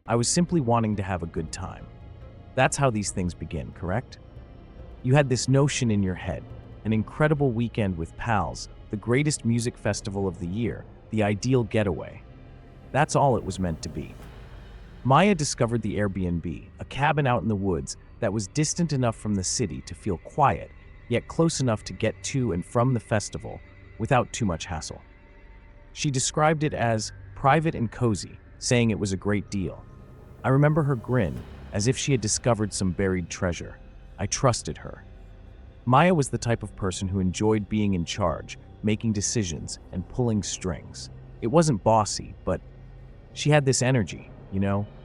I was simply wanting to have a good time. That's how these things begin, correct? You had this notion in your head, an incredible weekend with pals, the greatest music festival of the year, the ideal getaway. That's all it was meant to be. Maya discovered the Airbnb, a cabin out in the woods that was distant enough from the city to feel quiet, yet close enough to get to and from the festival without too much hassle. She described it as private and cozy, saying it was a great deal. I remember her grin, as if she had discovered some buried treasure. I trusted her. Maya was the type of person who enjoyed being in charge, making decisions, and pulling strings. It wasn't bossy, but she had this energy,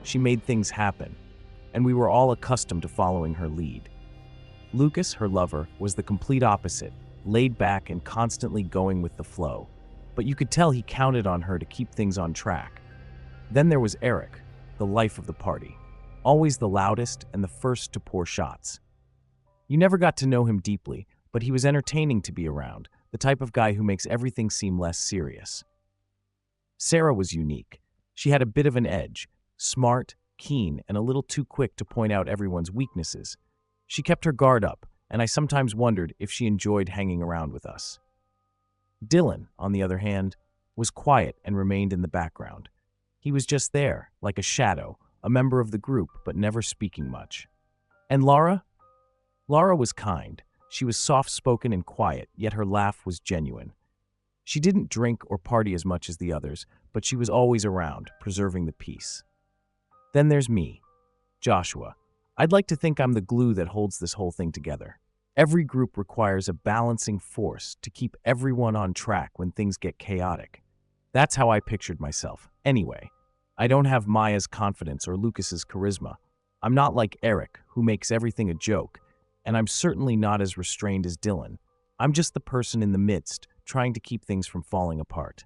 she made things happen, and we were all accustomed to following her lead. Lucas, her lover, was the complete opposite, laid back and constantly going with the flow, but you could tell he counted on her to keep things on track. Then there was Eric, the life of the party, always the loudest and the first to pour shots. You never got to know him deeply, but he was entertaining to be around, the type of guy who makes everything seem less serious. Sarah was unique. She had a bit of an edge, smart, keen, and a little too quick to point out everyone's weaknesses. She kept her guard up, and I sometimes wondered if she enjoyed hanging around with us. Dylan, on the other hand, was quiet and remained in the background. He was just there, like a shadow, a member of the group, but never speaking much. And Laura? Laura was kind. She was soft-spoken and quiet, yet her laugh was genuine. She didn't drink or party as much as the others, but she was always around, preserving the peace. Then there's me, Joshua. I'd like to think I'm the glue that holds this whole thing together. Every group requires a balancing force to keep everyone on track when things get chaotic. That's how I pictured myself. Anyway, I don't have Maya's confidence or Lucas's charisma. I'm not like Eric, who makes everything a joke, and I'm certainly not as restrained as Dylan. I'm just the person in the midst, trying to keep things from falling apart.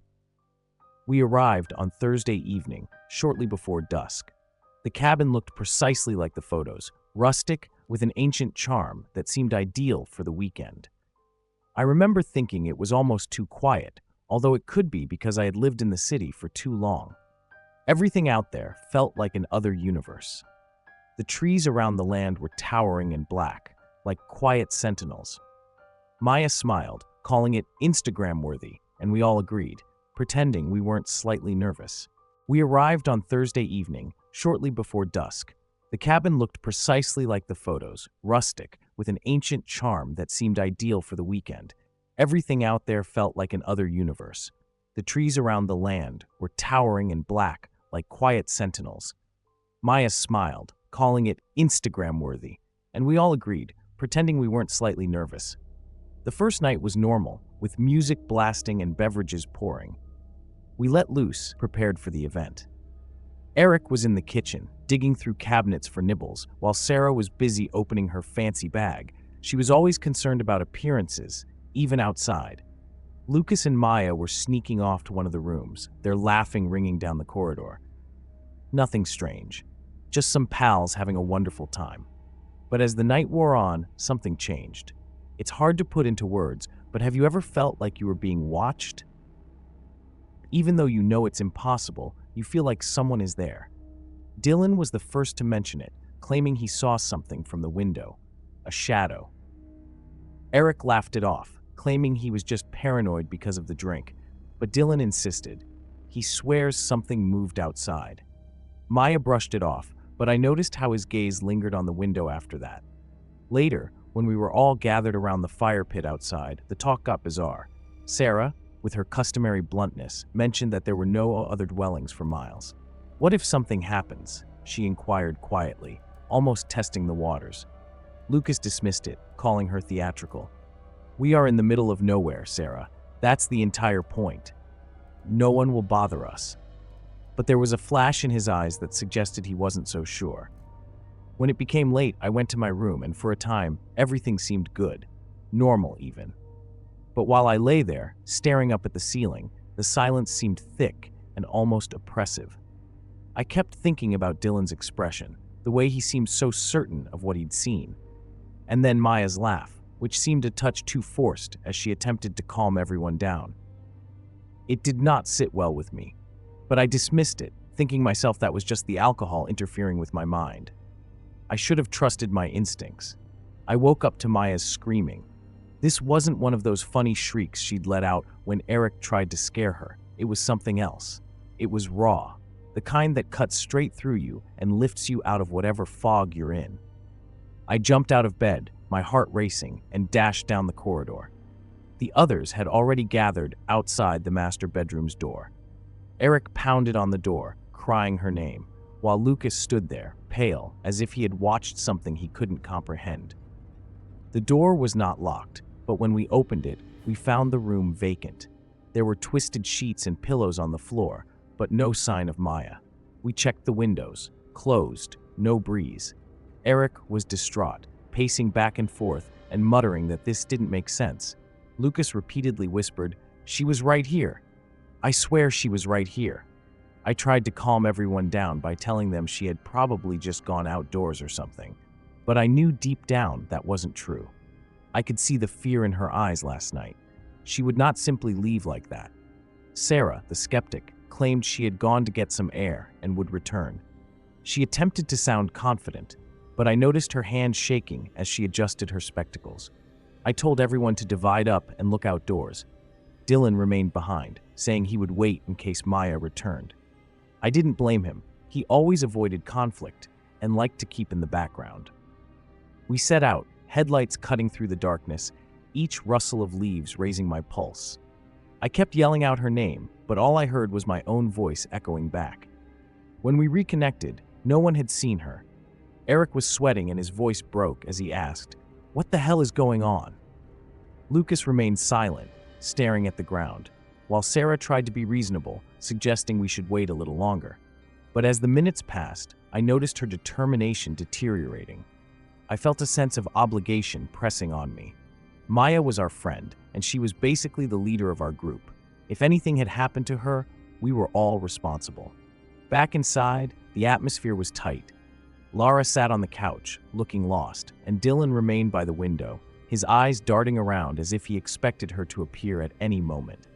We arrived on Thursday evening, shortly before dusk. The cabin looked precisely like the photos, rustic, with an ancient charm that seemed ideal for the weekend. I remember thinking it was almost too quiet, although it could be because I had lived in the city for too long. Everything out there felt like an other universe. The trees around the land were towering and black, like quiet sentinels. Maya smiled, calling it Instagram-worthy, and we all agreed, pretending we weren't slightly nervous. We arrived on Thursday evening, shortly before dusk. The cabin looked precisely like the photos, rustic, with an ancient charm that seemed ideal for the weekend. Everything out there felt like an other universe. The trees around the land were towering and black, like quiet sentinels. Maya smiled, calling it Instagram-worthy, and we all agreed, pretending we weren't slightly nervous. The first night was normal, with music blasting and beverages pouring. We let loose, prepared for the event. Eric was in the kitchen, digging through cabinets for nibbles, while Sarah was busy opening her fancy bag. She was always concerned about appearances, even outside. Lucas and Maya were sneaking off to one of the rooms, their laughing ringing down the corridor. Nothing strange, just some pals having a wonderful time. But as the night wore on, something changed. It's hard to put into words, but have you ever felt like you were being watched? Even though you know it's impossible, you feel like someone is there. Dylan was the first to mention it, claiming he saw something from the window, a shadow. Eric laughed it off, claiming he was just paranoid because of the drink, but Dylan insisted. He swears something moved outside. Maya brushed it off, but I noticed how his gaze lingered on the window after that. Later, when we were all gathered around the fire pit outside, the talk got bizarre. Sarah, with her customary bluntness, mentioned that there were no other dwellings for miles. "What if something happens?" she inquired quietly, almost testing the waters. Lucas dismissed it, calling her theatrical. "We are in the middle of nowhere, Sarah. That's the entire point. No one will bother us." But there was a flash in his eyes that suggested he wasn't so sure. When it became late, I went to my room, and for a time, everything seemed good. Normal, even. But while I lay there, staring up at the ceiling, the silence seemed thick and almost oppressive. I kept thinking about Dylan's expression, the way he seemed so certain of what he'd seen. And then Maya's laugh, which seemed a touch too forced as she attempted to calm everyone down. It did not sit well with me, but I dismissed it, thinking myself that was just the alcohol interfering with my mind. I should have trusted my instincts. I woke up to Maya's screaming. This wasn't one of those funny shrieks she'd let out when Eric tried to scare her. It was something else. It was raw, the kind that cuts straight through you and lifts you out of whatever fog you're in. I jumped out of bed, my heart racing, and dashed down the corridor. The others had already gathered outside the master bedroom's door. Eric pounded on the door, crying her name, while Lucas stood there, pale, as if he had watched something he couldn't comprehend. The door was not locked, but when we opened it, we found the room vacant. There were twisted sheets and pillows on the floor, but no sign of Maya. We checked the windows, closed, no breeze. Eric was distraught, pacing back and forth and muttering that this didn't make sense. Lucas repeatedly whispered, "She was right here. I swear she was right here." I tried to calm everyone down by telling them she had probably just gone outdoors or something, but I knew deep down that wasn't true. I could see the fear in her eyes last night. She would not simply leave like that. Sarah, the skeptic, claimed she had gone to get some air and would return. She attempted to sound confident, but I noticed her hand shaking as she adjusted her spectacles. I told everyone to divide up and look outdoors. Dylan remained behind, saying he would wait in case Maya returned. I didn't blame him. He always avoided conflict and liked to keep in the background. We set out, headlights cutting through the darkness, each rustle of leaves raising my pulse. I kept yelling out her name, but all I heard was my own voice echoing back. When we reconnected, no one had seen her. Eric was sweating and his voice broke as he asked, "What the hell is going on?" Lucas remained silent, staring at the ground, while Sarah tried to be reasonable, suggesting we should wait a little longer. But as the minutes passed, I noticed her determination deteriorating. I felt a sense of obligation pressing on me. Maya was our friend, and she was basically the leader of our group. If anything had happened to her, we were all responsible. Back inside, the atmosphere was tight. Lara sat on the couch, looking lost, and Dylan remained by the window, his eyes darting around as if he expected her to appear at any moment.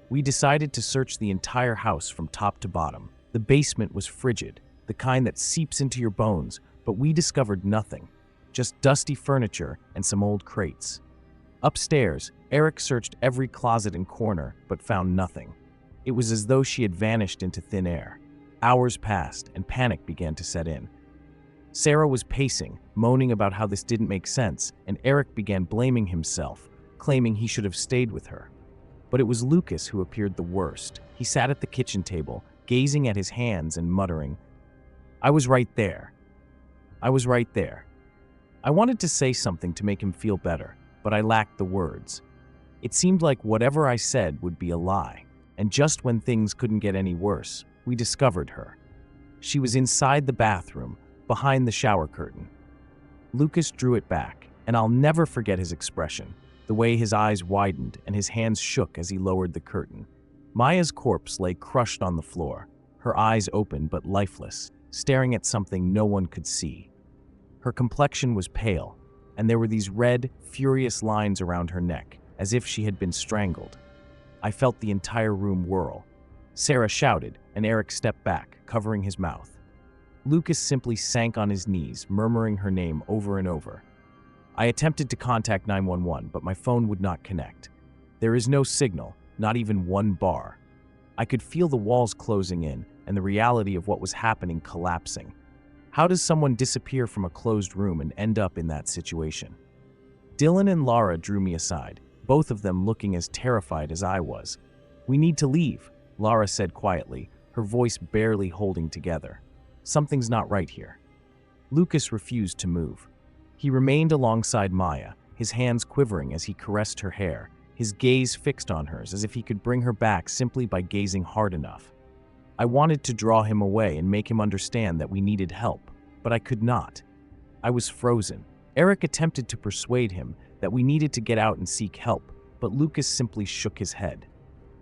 We decided to search the entire house from top to bottom. The basement was frigid, the kind that seeps into your bones, but we discovered nothing, just dusty furniture and some old crates. Upstairs, Eric searched every closet and corner, but found nothing. It was as though she had vanished into thin air. Hours passed, and panic began to set in. Sarah was pacing, moaning about how this didn't make sense, and Eric began blaming himself, claiming he should have stayed with her. But it was Lucas who appeared the worst. He sat at the kitchen table, gazing at his hands and muttering, "I was right there. I was right there." I wanted to say something to make him feel better, but I lacked the words. It seemed like whatever I said would be a lie, and just when things couldn't get any worse, we discovered her. She was inside the bathroom, behind the shower curtain. Lucas drew it back, and I'll never forget his expression, the way his eyes widened and his hands shook as he lowered the curtain. Maya's corpse lay crushed on the floor, her eyes open but lifeless, staring at something no one could see. Her complexion was pale, and there were these red, furious lines around her neck, as if she had been strangled. I felt the entire room whirl. Sarah shouted, and Eric stepped back, covering his mouth. Lucas simply sank on his knees, murmuring her name over and over. I attempted to contact 911, but my phone would not connect. There is no signal, not even one bar. I could feel the walls closing in and the reality of what was happening collapsing. How does someone disappear from a closed room and end up in that situation? Dylan and Lara drew me aside, both of them looking as terrified as I was. "We need to leave," Lara said quietly, her voice barely holding together. "Something's not right here." Lucas refused to move. He remained alongside Maya, his hands quivering as he caressed her hair, his gaze fixed on hers as if he could bring her back simply by gazing hard enough. I wanted to draw him away and make him understand that we needed help, but I could not. I was frozen. Eric attempted to persuade him that we needed to get out and seek help, but Lucas simply shook his head.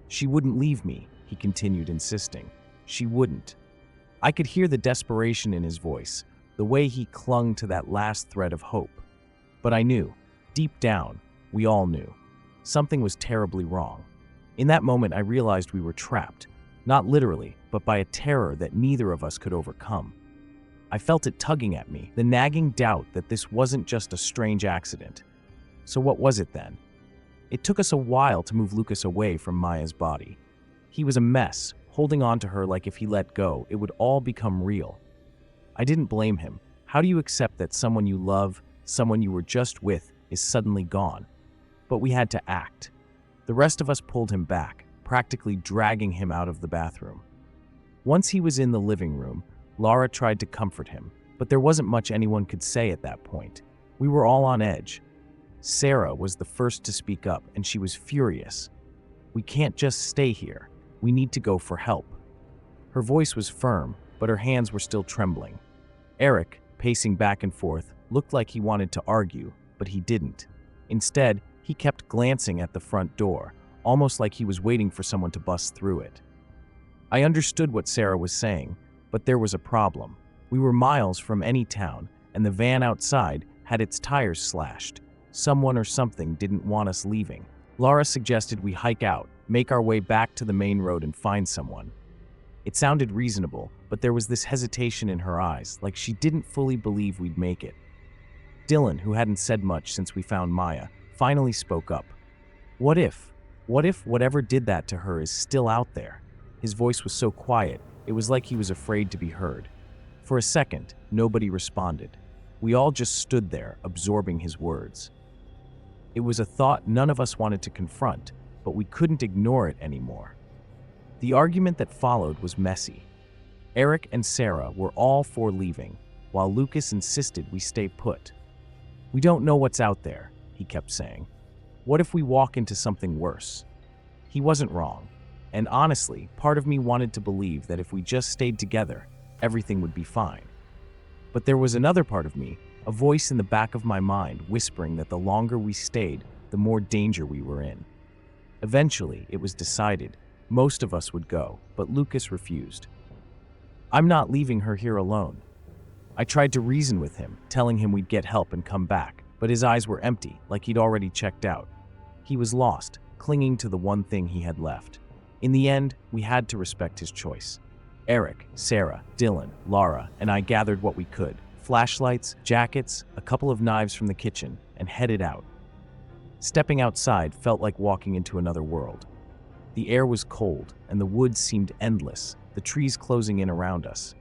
"She wouldn't leave me," he continued insisting. "She wouldn't." I could hear the desperation in his voice, the way he clung to that last thread of hope. But I knew, deep down, we all knew, something was terribly wrong. In that moment, I realized we were trapped. Not literally, but by a terror that neither of us could overcome. I felt it tugging at me, the nagging doubt that this wasn't just a strange accident. So what was it then? It took us a while to move Lucas away from Maya's body. He was a mess, holding on to her like if he let go, it would all become real. I didn't blame him. How do you accept that someone you love, someone you were just with, is suddenly gone? But we had to act. The rest of us pulled him back, practically dragging him out of the bathroom. Once he was in the living room, Laura tried to comfort him, but there wasn't much anyone could say at that point. We were all on edge. Sarah was the first to speak up, and she was furious. "We can't just stay here. We need to go for help." Her voice was firm, but her hands were still trembling. Eric, pacing back and forth, looked like he wanted to argue, but he didn't. Instead, he kept glancing at the front door, almost like he was waiting for someone to bust through it. I understood what Sarah was saying, but there was a problem. We were miles from any town, and the van outside had its tires slashed. Someone or something didn't want us leaving. Laura suggested we hike out, make our way back to the main road and find someone. It sounded reasonable, but there was this hesitation in her eyes, like she didn't fully believe we'd make it. Dylan, who hadn't said much since we found Maya, finally spoke up. What if whatever did that to her is still out there? His voice was so quiet, it was like he was afraid to be heard. For a second, nobody responded. We all just stood there, absorbing his words. It was a thought none of us wanted to confront, but we couldn't ignore it anymore. The argument that followed was messy. Eric and Sarah were all for leaving, while Lucas insisted we stay put. "We don't know what's out there," he kept saying. "What if we walk into something worse?" He wasn't wrong, and honestly, part of me wanted to believe that if we just stayed together, everything would be fine. But there was another part of me, a voice in the back of my mind whispering that the longer we stayed, the more danger we were in. Eventually, it was decided. Most of us would go, but Lucas refused. "I'm not leaving her here alone." I tried to reason with him, telling him we'd get help and come back, but his eyes were empty, like he'd already checked out. He was lost, clinging to the one thing he had left. In the end, we had to respect his choice. Eric, Sarah, Dylan, Laura, and I gathered what we could: flashlights, jackets, a couple of knives from the kitchen, and headed out. Stepping outside felt like walking into another world. The air was cold, and the woods seemed endless, the trees closing in around us.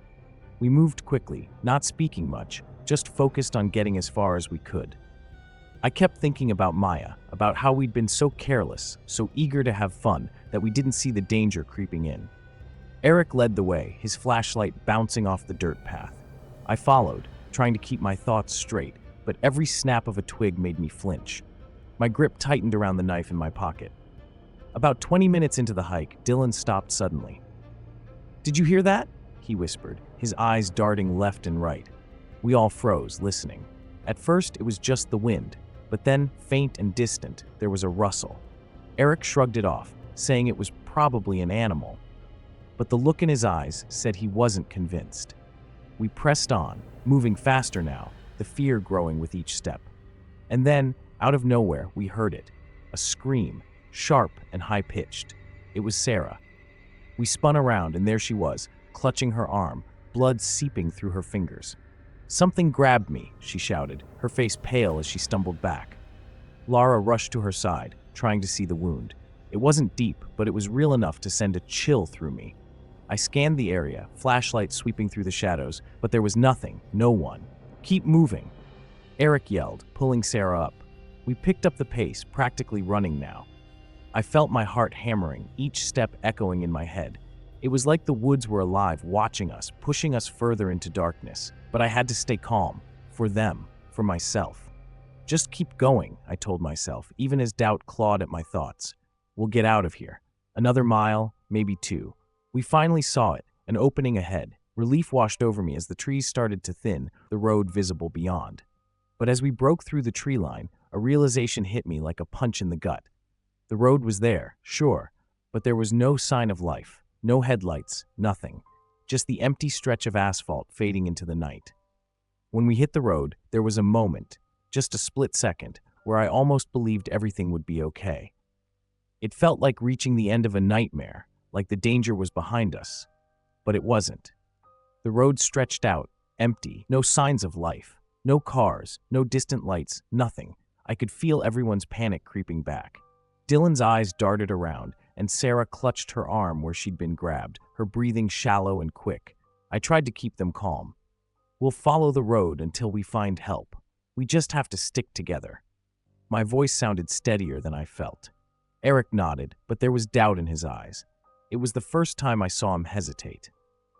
We moved quickly, not speaking much, just focused on getting as far as we could. I kept thinking about Maya, about how we'd been so careless, so eager to have fun, that we didn't see the danger creeping in. Eric led the way, his flashlight bouncing off the dirt path. I followed, trying to keep my thoughts straight, but every snap of a twig made me flinch. My grip tightened around the knife in my pocket. About 20 minutes into the hike, Dylan stopped suddenly. "Did you hear that?" he whispered, his eyes darting left and right. We all froze, listening. At first, it was just the wind, but then, faint and distant, there was a rustle. Eric shrugged it off, saying it was probably an animal. But the look in his eyes said he wasn't convinced. We pressed on, moving faster now, the fear growing with each step. And then, out of nowhere, we heard it. A scream, sharp and high-pitched. It was Sarah. We spun around, and there she was, clutching her arm, blood seeping through her fingers. "Something grabbed me," she shouted, her face pale as she stumbled back. Laura rushed to her side, trying to see the wound. It wasn't deep, but it was real enough to send a chill through me. I scanned the area, flashlight sweeping through the shadows, but there was nothing, no one. "Keep moving," Eric yelled, pulling Sarah up. We picked up the pace, practically running now. I felt my heart hammering, each step echoing in my head. It was like the woods were alive, watching us, pushing us further into darkness. But I had to stay calm. For them. For myself. "Just keep going," I told myself, even as doubt clawed at my thoughts. "We'll get out of here." Another mile, maybe two. We finally saw it, an opening ahead. Relief washed over me as the trees started to thin, the road visible beyond. But as we broke through the tree line, a realization hit me like a punch in the gut. The road was there, sure, but there was no sign of life. No headlights, nothing. Just the empty stretch of asphalt fading into the night. When we hit the road, there was a moment, just a split second, where I almost believed everything would be okay. It felt like reaching the end of a nightmare, like the danger was behind us. But it wasn't. The road stretched out, empty, no signs of life. No cars, no distant lights, nothing. I could feel everyone's panic creeping back. Dylan's eyes darted around, and Sarah clutched her arm where she'd been grabbed, her breathing shallow and quick. I tried to keep them calm. We'll follow the road until we find help. We just have to stick together. My voice sounded steadier than I felt. Eric nodded, but there was doubt in his eyes. It was the first time I saw him hesitate.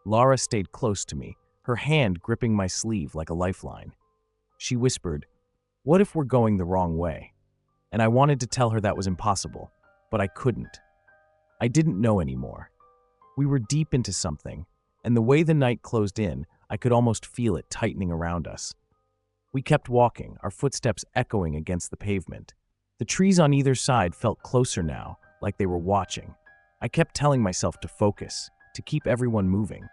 Laura stayed close to me, her hand gripping my sleeve like a lifeline. She whispered, "What if we're going the wrong way?" And I wanted to tell her that was impossible, but I couldn't. I didn't know anymore. We were deep into something, and the way the night closed in, I could almost feel it tightening around us. We kept walking, our footsteps echoing against the pavement. The trees on either side felt closer now, like they were watching. I kept telling myself to focus, to keep everyone moving.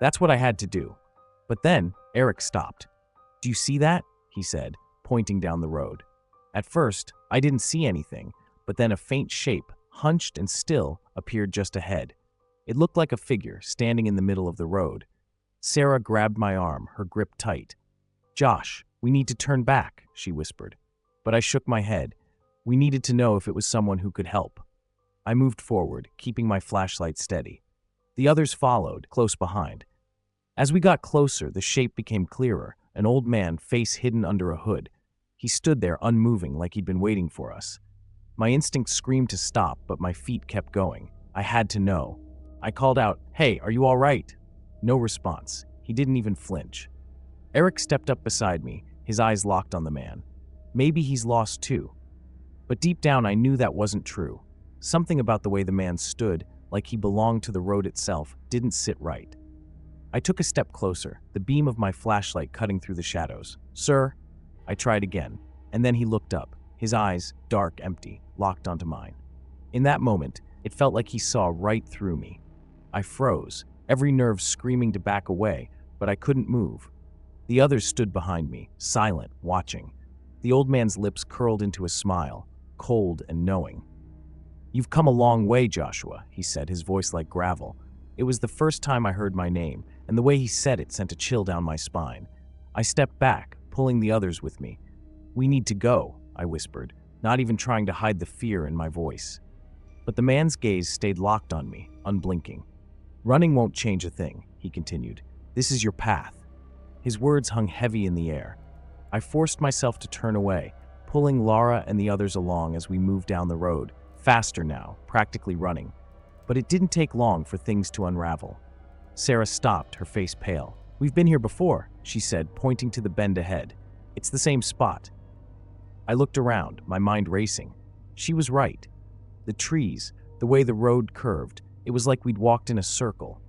That's what I had to do. But then, Eric stopped. "Do you see that?" he said, pointing down the road. At first, I didn't see anything, but then a faint shape, hunched and still, appeared just ahead. It looked like a figure standing in the middle of the road. Sarah grabbed my arm, her grip tight. "Josh, we need to turn back," she whispered. But I shook my head. We needed to know if it was someone who could help. I moved forward, keeping my flashlight steady. The others followed, close behind. As we got closer, the shape became clearer, an old man, face hidden under a hood. He stood there, unmoving, like he'd been waiting for us. My instinct screamed to stop, but my feet kept going. I had to know. I called out, "Hey, are you all right?" No response. He didn't even flinch. Eric stepped up beside me, his eyes locked on the man. Maybe he's lost too. But deep down, I knew that wasn't true. Something about the way the man stood, like he belonged to the road itself, didn't sit right. I took a step closer, the beam of my flashlight cutting through the shadows. "Sir?" I tried again, and then he looked up, his eyes, dark, empty, locked onto mine. In that moment, it felt like he saw right through me. I froze, every nerve screaming to back away, but I couldn't move. The others stood behind me, silent, watching. The old man's lips curled into a smile, cold and knowing. "You've come a long way, Joshua," he said, his voice like gravel. It was the first time I heard my name, and the way he said it sent a chill down my spine. I stepped back, pulling the others with me. "We need to go," I whispered, not even trying to hide the fear in my voice. But the man's gaze stayed locked on me, unblinking. "Running won't change a thing," he continued. "This is your path." His words hung heavy in the air. I forced myself to turn away, pulling Laura and the others along as we moved down the road, faster now, practically running. But it didn't take long for things to unravel. Sarah stopped, her face pale. "We've been here before," she said, pointing to the bend ahead. "It's the same spot." I looked around, my mind racing. She was right. The trees, the way the road curved, it was like we'd walked in a circle.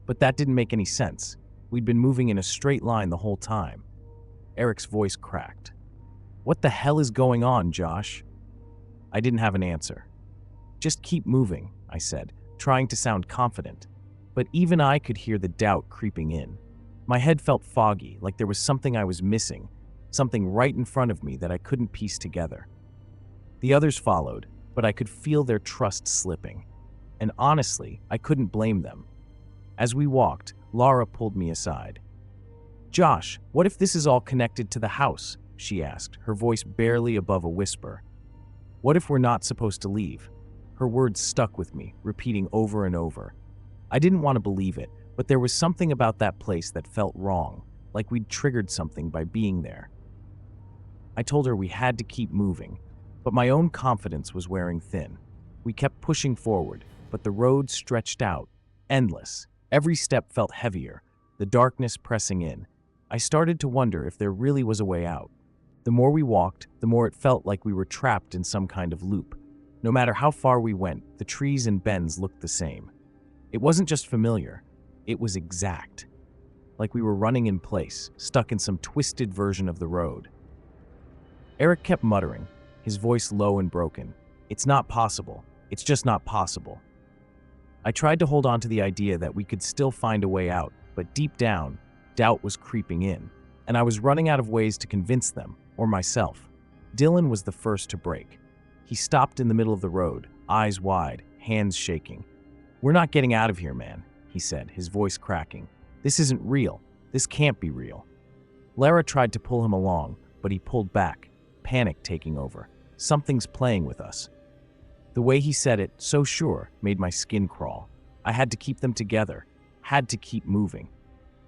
But that didn't make any sense. We'd been moving in a straight line the whole time. Eric's voice cracked. "What the hell is going on, Josh?" I didn't have an answer. "Just keep moving," I said, trying to sound confident. But even I could hear the doubt creeping in. My head felt foggy, like there was something I was missing, something right in front of me that I couldn't piece together. The others followed, but I could feel their trust slipping. And honestly, I couldn't blame them. As we walked, Laura pulled me aside. "Josh, what if this is all connected to the house?" she asked, her voice barely above a whisper. "What if we're not supposed to leave?" Her words stuck with me, repeating over and over. I didn't want to believe it, but there was something about that place that felt wrong, like we'd triggered something by being there. I told her we had to keep moving, but my own confidence was wearing thin. We kept pushing forward, but the road stretched out, endless. Every step felt heavier, the darkness pressing in. I started to wonder if there really was a way out. The more we walked, the more it felt like we were trapped in some kind of loop. No matter how far we went, the trees and bends looked the same. It wasn't just familiar, it was exact. Like we were running in place, stuck in some twisted version of the road. Eric kept muttering, his voice low and broken. "It's not possible. It's just not possible." I tried to hold on to the idea that we could still find a way out, but deep down, doubt was creeping in, and I was running out of ways to convince them, or myself. Dylan was the first to break. He stopped in the middle of the road, eyes wide, hands shaking. "We're not getting out of here, man," he said, his voice cracking. "This isn't real. This can't be real." Lara tried to pull him along, but he pulled back, panic taking over. "Something's playing with us." The way he said it, so sure, made my skin crawl. I had to keep them together, had to keep moving.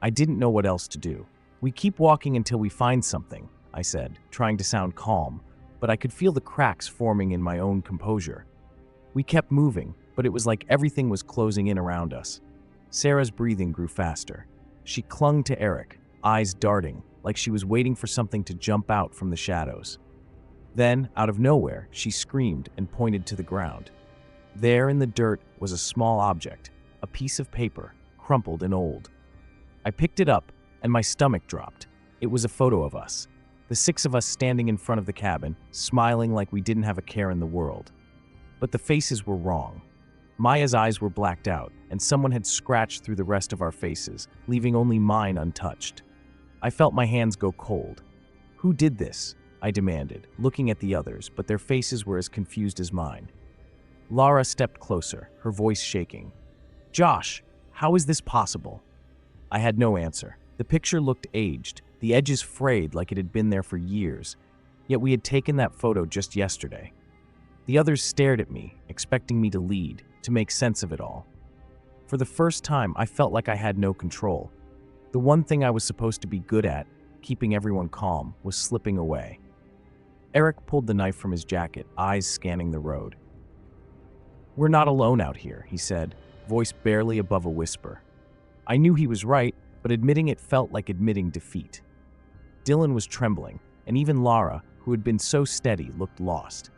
I didn't know what else to do. "We keep walking until we find something," I said, trying to sound calm, but I could feel the cracks forming in my own composure. We kept moving, but it was like everything was closing in around us. Sarah's breathing grew faster. She clung to Eric, eyes darting, like she was waiting for something to jump out from the shadows. Then, out of nowhere, she screamed and pointed to the ground. There in the dirt was a small object, a piece of paper, crumpled and old. I picked it up, and my stomach dropped. It was a photo of us, the 6 of us standing in front of the cabin, smiling like we didn't have a care in the world. But the faces were wrong. Maya's eyes were blacked out, and someone had scratched through the rest of our faces, leaving only mine untouched. I felt my hands go cold. "Who did this?" I demanded, looking at the others, but their faces were as confused as mine. Lara stepped closer, her voice shaking. "Josh, how is this possible?" I had no answer. The picture looked aged, the edges frayed like it had been there for years, yet we had taken that photo just yesterday. The others stared at me, expecting me to lead, to make sense of it all. For the first time, I felt like I had no control. The one thing I was supposed to be good at, keeping everyone calm, was slipping away. Eric pulled the knife from his jacket, eyes scanning the road. "We're not alone out here," he said, voice barely above a whisper. I knew he was right, but admitting it felt like admitting defeat. Dylan was trembling, and even Lara, who had been so steady, looked lost.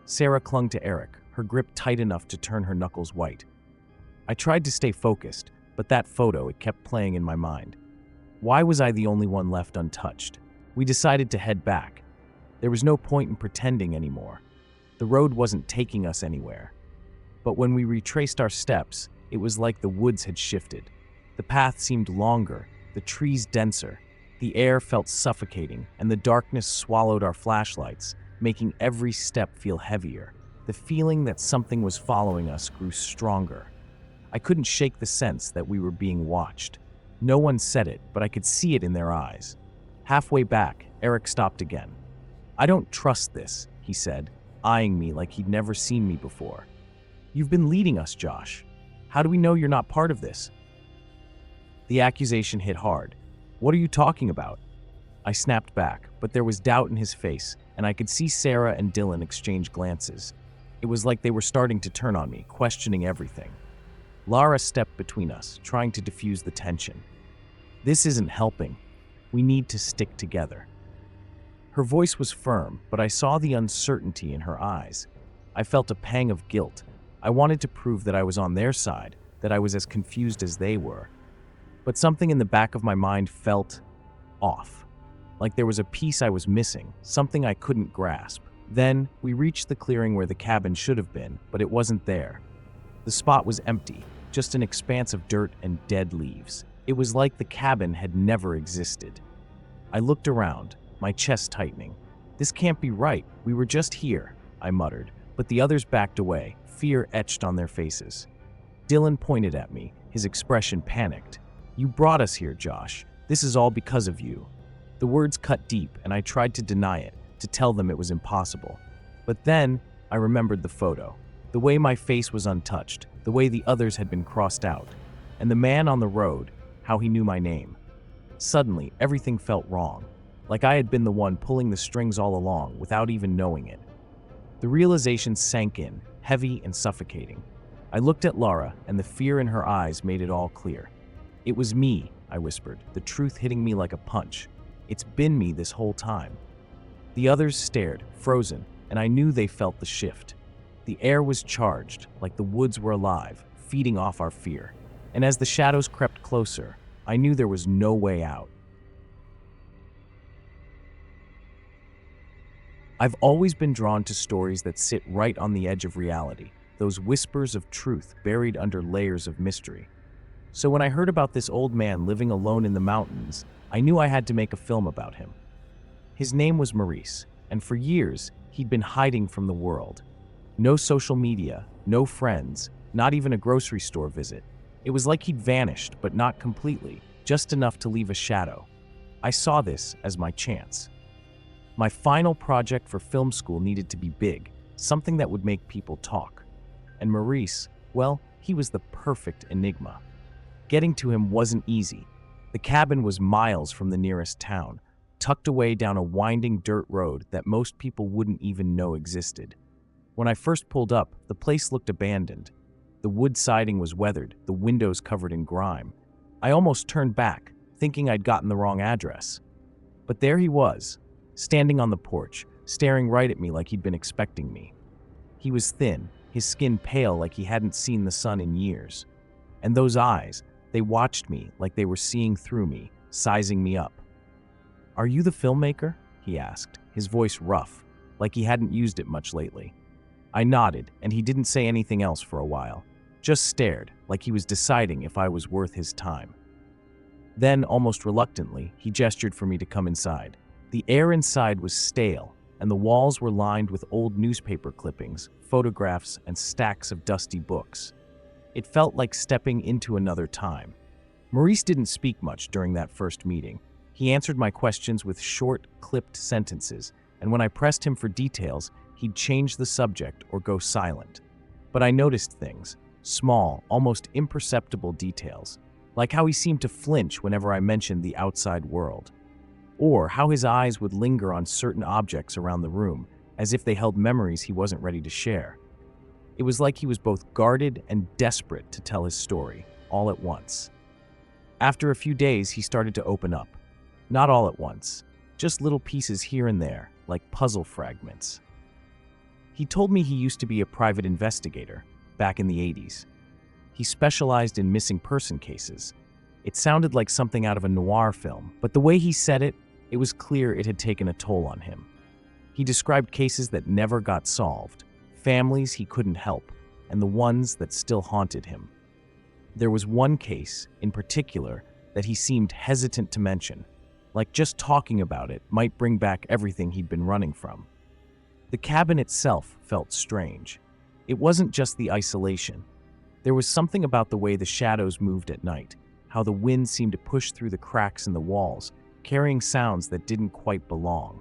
Sarah clung to Eric, her grip tight enough to turn her knuckles white. I tried to stay focused, but that photo, it kept playing in my mind. Why was I the only one left untouched? We decided to head back. There was no point in pretending anymore. The road wasn't taking us anywhere. But when we retraced our steps, it was like the woods had shifted. The path seemed longer, the trees denser. The air felt suffocating, and the darkness swallowed our flashlights, making every step feel heavier. The feeling that something was following us grew stronger. I couldn't shake the sense that we were being watched. No one said it, but I could see it in their eyes. Halfway back, Eric stopped again. "I don't trust this," he said, eyeing me like he'd never seen me before. "You've been leading us, Josh. How do we know you're not part of this?" The accusation hit hard. "What are you talking about?" I snapped back, but there was doubt in his face, and I could see Sarah and Dylan exchange glances. It was like they were starting to turn on me, questioning everything. Lara stepped between us, trying to diffuse the tension. "This isn't helping. We need to stick together." Her voice was firm, but I saw the uncertainty in her eyes. I felt a pang of guilt. I wanted to prove that I was on their side, that I was as confused as they were. But something in the back of my mind felt off. Like there was a piece I was missing, something I couldn't grasp. Then, we reached the clearing where the cabin should have been, but it wasn't there. The spot was empty, just an expanse of dirt and dead leaves. It was like the cabin had never existed. I looked around, my chest tightening. "This can't be right. We were just here," I muttered, but the others backed away, fear etched on their faces. Dylan pointed at me, his expression panicked. "You brought us here, Josh. This is all because of you." The words cut deep, and I tried to deny it, to tell them it was impossible. But then, I remembered the photo. The way my face was untouched, the way the others had been crossed out, and the man on the road, how he knew my name. Suddenly, everything felt wrong, like I had been the one pulling the strings all along without even knowing it. The realization sank in, heavy and suffocating. I looked at Lara, and the fear in her eyes made it all clear. "It was me," I whispered, the truth hitting me like a punch. "It's been me this whole time." The others stared, frozen, and I knew they felt the shift. The air was charged, like the woods were alive, feeding off our fear. And as the shadows crept closer, I knew there was no way out. I've always been drawn to stories that sit right on the edge of reality, those whispers of truth buried under layers of mystery. So when I heard about this old man living alone in the mountains, I knew I had to make a film about him. His name was Maurice, and for years, he'd been hiding from the world. No social media, no friends, not even a grocery store visit. It was like he'd vanished, but not completely, just enough to leave a shadow. I saw this as my chance. My final project for film school needed to be big, something that would make people talk. And Maurice, well, he was the perfect enigma. Getting to him wasn't easy. The cabin was miles from the nearest town, tucked away down a winding dirt road that most people wouldn't even know existed. When I first pulled up, the place looked abandoned. The wood siding was weathered, the windows covered in grime. I almost turned back, thinking I'd gotten the wrong address. But there he was, standing on the porch, staring right at me like he'd been expecting me. He was thin, his skin pale like he hadn't seen the sun in years. And those eyes, they watched me like they were seeing through me, sizing me up. "Are you the filmmaker?" he asked, his voice rough, like he hadn't used it much lately. I nodded, and he didn't say anything else for a while, just stared, like he was deciding if I was worth his time. Then, almost reluctantly, he gestured for me to come inside. The air inside was stale, and the walls were lined with old newspaper clippings, photographs, and stacks of dusty books. It felt like stepping into another time. Maurice didn't speak much during that first meeting. He answered my questions with short, clipped sentences, and when I pressed him for details, he'd change the subject or go silent. But I noticed things, small, almost imperceptible details, like how he seemed to flinch whenever I mentioned the outside world, or how his eyes would linger on certain objects around the room, as if they held memories he wasn't ready to share. It was like he was both guarded and desperate to tell his story, all at once. After a few days, he started to open up. Not all at once, just little pieces here and there, like puzzle fragments. He told me he used to be a private investigator, back in the 80s. He specialized in missing person cases. It sounded like something out of a noir film, but the way he said it, it was clear it had taken a toll on him. He described cases that never got solved, families he couldn't help, and the ones that still haunted him. There was one case, in particular, that he seemed hesitant to mention, like just talking about it might bring back everything he'd been running from. The cabin itself felt strange. It wasn't just the isolation. There was something about the way the shadows moved at night, how the wind seemed to push through the cracks in the walls, carrying sounds that didn't quite belong.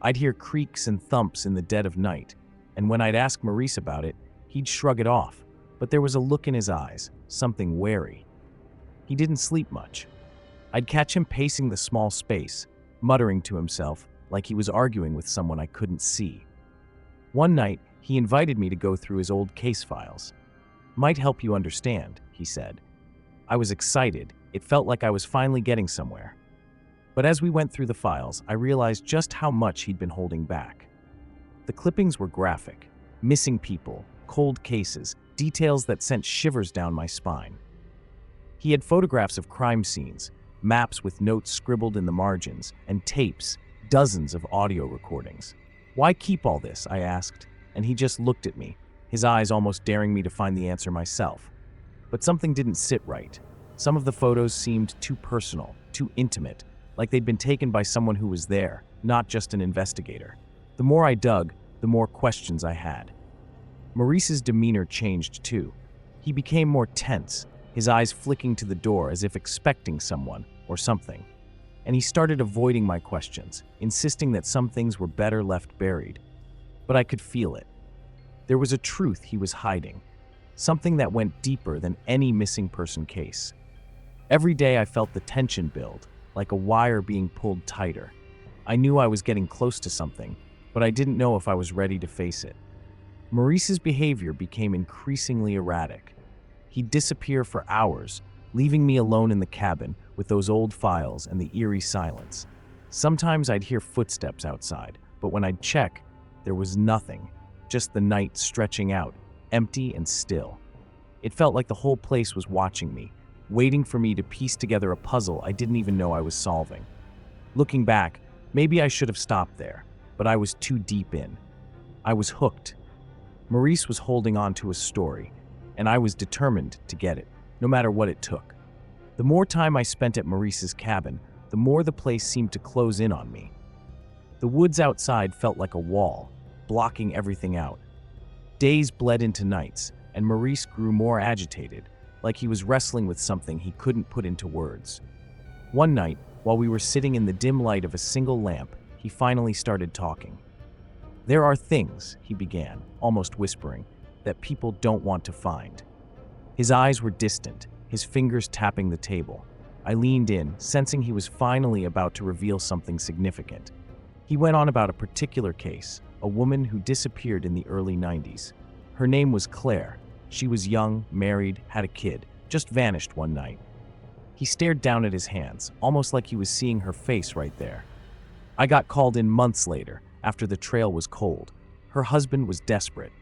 I'd hear creaks and thumps in the dead of night, and when I'd ask Maurice about it, he'd shrug it off, but there was a look in his eyes, something wary. He didn't sleep much. I'd catch him pacing the small space, muttering to himself like he was arguing with someone I couldn't see. One night, he invited me to go through his old case files. "Might help you understand," he said. I was excited. It felt like I was finally getting somewhere. But as we went through the files, I realized just how much he'd been holding back. The clippings were graphic. Missing people, cold cases, details that sent shivers down my spine. He had photographs of crime scenes, maps with notes scribbled in the margins, and tapes, dozens of audio recordings. "Why keep all this?" I asked, and he just looked at me, his eyes almost daring me to find the answer myself. But something didn't sit right. Some of the photos seemed too personal, too intimate, like they'd been taken by someone who was there, not just an investigator. The more I dug, the more questions I had. Maurice's demeanor changed too. He became more tense, his eyes flicking to the door as if expecting someone or something. And he started avoiding my questions, insisting that some things were better left buried. But I could feel it. There was a truth he was hiding, something that went deeper than any missing person case. Every day I felt the tension build, like a wire being pulled tighter. I knew I was getting close to something, but I didn't know if I was ready to face it. Maurice's behavior became increasingly erratic. He'd disappear for hours, leaving me alone in the cabin with those old files and the eerie silence. Sometimes I'd hear footsteps outside, but when I'd check, there was nothing, just the night stretching out, empty and still. It felt like the whole place was watching me, waiting for me to piece together a puzzle I didn't even know I was solving. Looking back, maybe I should have stopped there, but I was too deep in. I was hooked. Maurice was holding on to a story, and I was determined to get it, no matter what it took. The more time I spent at Maurice's cabin, the more the place seemed to close in on me. The woods outside felt like a wall, blocking everything out. Days bled into nights, and Maurice grew more agitated, like he was wrestling with something he couldn't put into words. One night, while we were sitting in the dim light of a single lamp, he finally started talking. "There are things," he began, almost whispering, "that people don't want to find." His eyes were distant, his fingers tapping the table. I leaned in, sensing he was finally about to reveal something significant. He went on about a particular case, a woman who disappeared in the early 90s. Her name was Claire. She was young, married, had a kid, just vanished one night. He stared down at his hands, almost like he was seeing her face right there. I got called in months later, after the trail was cold. Her husband was desperate.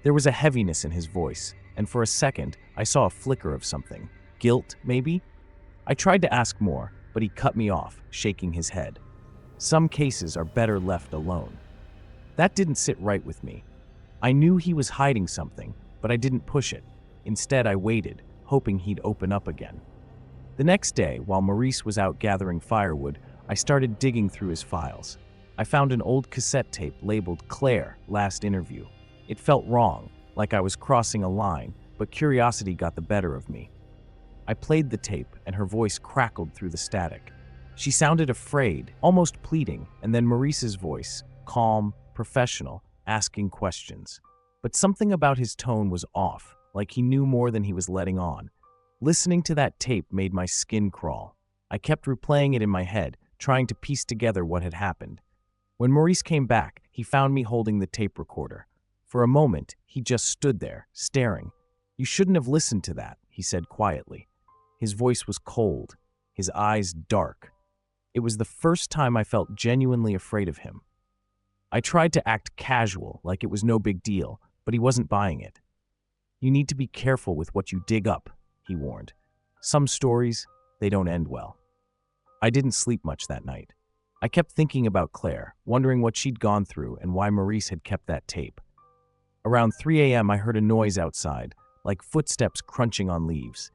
There was a heaviness in his voice, and for a second, I saw a flicker of something. Guilt, maybe? I tried to ask more, but he cut me off, shaking his head. Some cases are better left alone. That didn't sit right with me. I knew he was hiding something, but I didn't push it. Instead, I waited, hoping he'd open up again. The next day, while Maurice was out gathering firewood, I started digging through his files. I found an old cassette tape labeled Claire, Last Interview. It felt wrong, like I was crossing a line, but curiosity got the better of me. I played the tape, and her voice crackled through the static. She sounded afraid, almost pleading, and then Maurice's voice, calm, professional, asking questions. But something about his tone was off, like he knew more than he was letting on. Listening to that tape made my skin crawl. I kept replaying it in my head, trying to piece together what had happened. When Maurice came back, he found me holding the tape recorder. For a moment, he just stood there, staring. "You shouldn't have listened to that," he said quietly. His voice was cold, his eyes dark. It was the first time I felt genuinely afraid of him. I tried to act casual, like it was no big deal, but he wasn't buying it. "You need to be careful with what you dig up," he warned. "Some stories, they don't end well." I didn't sleep much that night. I kept thinking about Claire, wondering what she'd gone through and why Maurice had kept that tape. Around 3 a.m., I heard a noise outside, like footsteps crunching on leaves.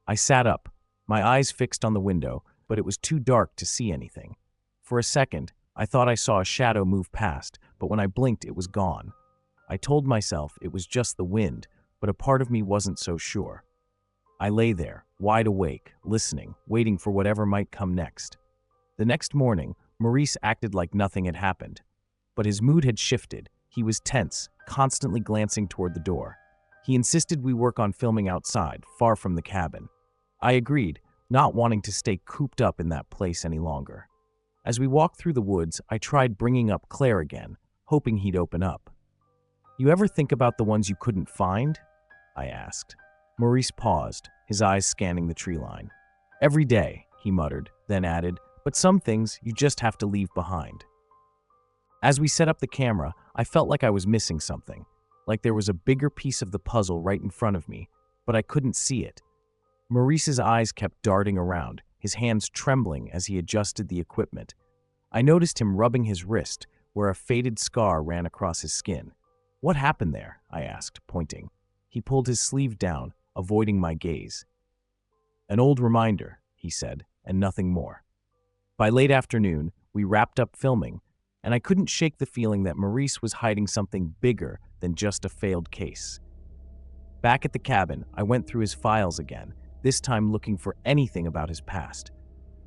I sat up, my eyes fixed on the window, but it was too dark to see anything. For a second, I thought I saw a shadow move past, but when I blinked, it was gone. I told myself it was just the wind, but a part of me wasn't so sure. I lay there, wide awake, listening, waiting for whatever might come next. The next morning, Maurice acted like nothing had happened. But his mood had shifted. He was tense, constantly glancing toward the door. He insisted we work on filming outside, far from the cabin. I agreed, not wanting to stay cooped up in that place any longer. As we walked through the woods, I tried bringing up Claire again, hoping he'd open up. "You ever think about the ones you couldn't find?" I asked. Maurice paused, his eyes scanning the tree line. "Every day," he muttered, then added, "but some things you just have to leave behind." As we set up the camera, I felt like I was missing something, like there was a bigger piece of the puzzle right in front of me, but I couldn't see it. Maurice's eyes kept darting around, his hands trembling as he adjusted the equipment. I noticed him rubbing his wrist, where a faded scar ran across his skin. "What happened there?" I asked, pointing. He pulled his sleeve down, avoiding my gaze. "An old reminder," he said, and nothing more. By late afternoon, we wrapped up filming, and I couldn't shake the feeling that Maurice was hiding something bigger than just a failed case. Back at the cabin, I went through his files again, this time looking for anything about his past.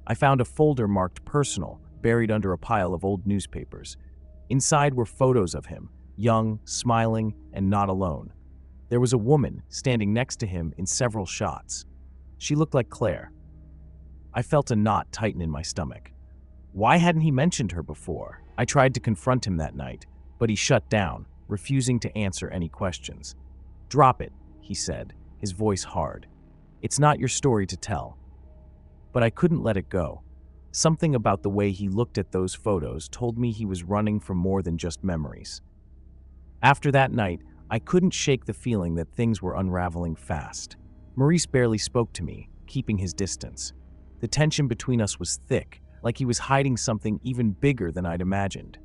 I found a folder marked personal, buried under a pile of old newspapers. Inside were photos of him, young, smiling, and not alone. There was a woman standing next to him in several shots. She looked like Claire. I felt a knot tighten in my stomach. Why hadn't he mentioned her before? I tried to confront him that night, but he shut down, refusing to answer any questions. "Drop it," he said, his voice hard. "It's not your story to tell." But I couldn't let it go. Something about the way he looked at those photos told me he was running from more than just memories. After that night, I couldn't shake the feeling that things were unraveling fast. Maurice barely spoke to me, keeping his distance. The tension between us was thick, like he was hiding something even bigger than I'd imagined.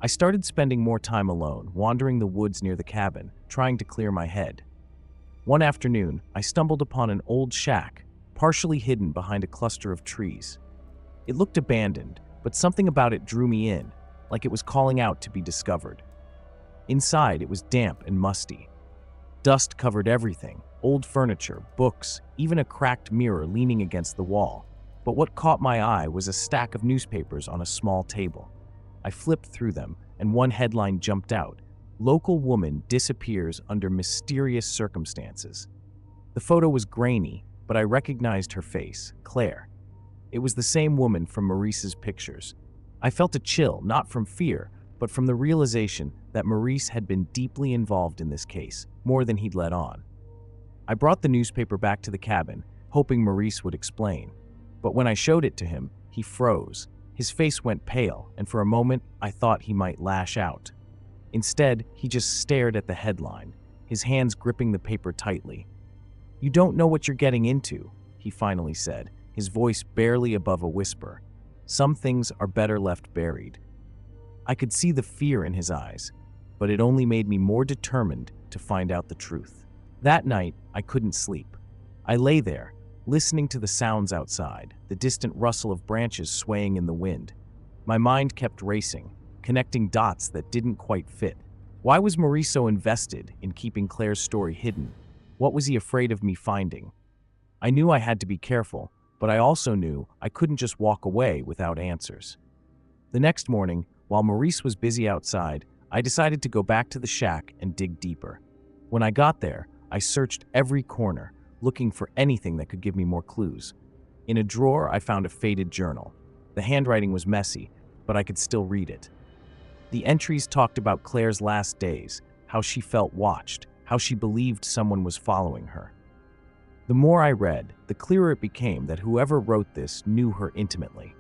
I started spending more time alone, wandering the woods near the cabin, trying to clear my head. One afternoon, I stumbled upon an old shack, partially hidden behind a cluster of trees. It looked abandoned, but something about it drew me in, like it was calling out to be discovered. Inside, it was damp and musty. Dust covered everything, old furniture, books, even a cracked mirror leaning against the wall. But what caught my eye was a stack of newspapers on a small table. I flipped through them, and one headline jumped out: "Local woman disappears under mysterious circumstances." The photo was grainy, but I recognized her face, Claire. It was the same woman from Maurice's pictures. I felt a chill, not from fear, but from the realization that Maurice had been deeply involved in this case, more than he'd let on. I brought the newspaper back to the cabin, hoping Maurice would explain. But when I showed it to him, he froze. His face went pale, and for a moment, I thought he might lash out. Instead, he just stared at the headline, his hands gripping the paper tightly. "You don't know what you're getting into," he finally said, his voice barely above a whisper. "Some things are better left buried." I could see the fear in his eyes, but it only made me more determined to find out the truth. That night, I couldn't sleep. I lay there, listening to the sounds outside, the distant rustle of branches swaying in the wind. My mind kept racing, connecting dots that didn't quite fit. Why was Maurice so invested in keeping Claire's story hidden? What was he afraid of me finding? I knew I had to be careful, but I also knew I couldn't just walk away without answers. The next morning, while Maurice was busy outside, I decided to go back to the shack and dig deeper. When I got there, I searched every corner, looking for anything that could give me more clues. In a drawer, I found a faded journal. The handwriting was messy, but I could still read it. The entries talked about Claire's last days, how she felt watched, how she believed someone was following her. The more I read, the clearer it became that whoever wrote this knew her intimately.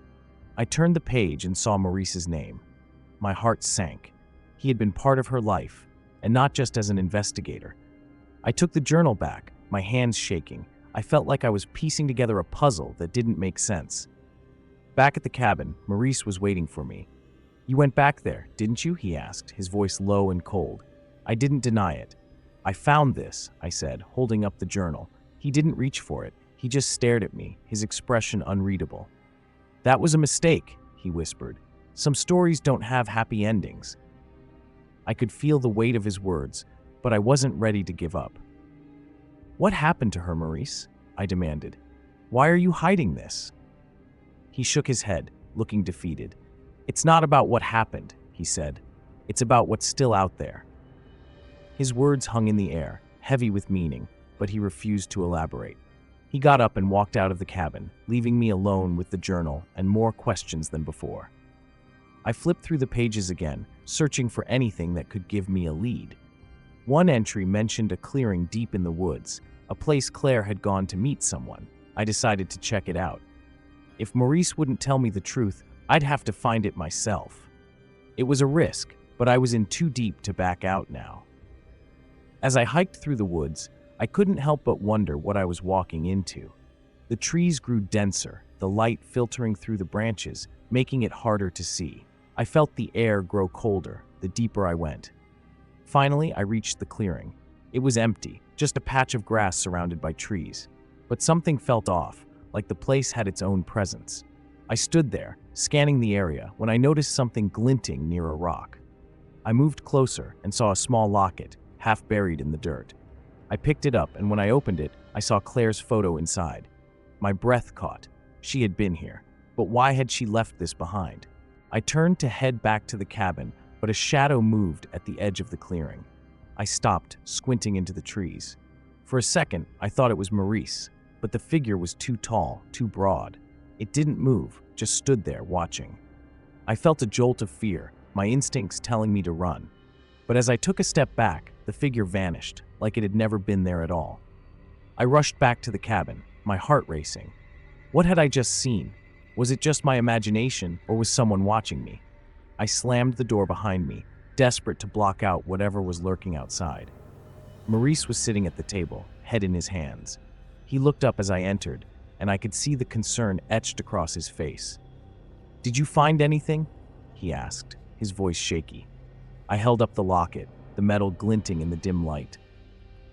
I turned the page and saw Maurice's name. My heart sank. He had been part of her life, and not just as an investigator. I took the journal back, my hands shaking. I felt like I was piecing together a puzzle that didn't make sense. Back at the cabin, Maurice was waiting for me. "You went back there, didn't you?" he asked, his voice low and cold. I didn't deny it. "I found this," I said, holding up the journal. He didn't reach for it. He just stared at me, his expression unreadable. "That was a mistake," he whispered. "Some stories don't have happy endings." I could feel the weight of his words, but I wasn't ready to give up. "What happened to her, Maurice?" I demanded. "Why are you hiding this?" He shook his head, looking defeated. "It's not about what happened," he said. "It's about what's still out there." His words hung in the air, heavy with meaning, but he refused to elaborate. He got up and walked out of the cabin, leaving me alone with the journal and more questions than before. I flipped through the pages again, searching for anything that could give me a lead. One entry mentioned a clearing deep in the woods, a place Claire had gone to meet someone. I decided to check it out. If Maurice wouldn't tell me the truth, I'd have to find it myself. It was a risk, but I was in too deep to back out now. As I hiked through the woods, I couldn't help but wonder what I was walking into. The trees grew denser, the light filtering through the branches, making it harder to see. I felt the air grow colder the deeper I went. Finally, I reached the clearing. It was empty, just a patch of grass surrounded by trees. But something felt off, like the place had its own presence. I stood there, scanning the area, when I noticed something glinting near a rock. I moved closer and saw a small locket, half buried in the dirt. I picked it up, and when I opened it, I saw Claire's photo inside. My breath caught. She had been here, but why had she left this behind? I turned to head back to the cabin, but a shadow moved at the edge of the clearing. I stopped, squinting into the trees. For a second, I thought it was Maurice, but the figure was too tall, too broad. It didn't move, just stood there, watching. I felt a jolt of fear, my instincts telling me to run. But as I took a step back, the figure vanished, like it had never been there at all. I rushed back to the cabin, my heart racing. What had I just seen? Was it just my imagination, or was someone watching me? I slammed the door behind me, desperate to block out whatever was lurking outside. Maurice was sitting at the table, head in his hands. He looked up as I entered, and I could see the concern etched across his face. "Did you find anything?" he asked, his voice shaky. I held up the locket, the metal glinting in the dim light.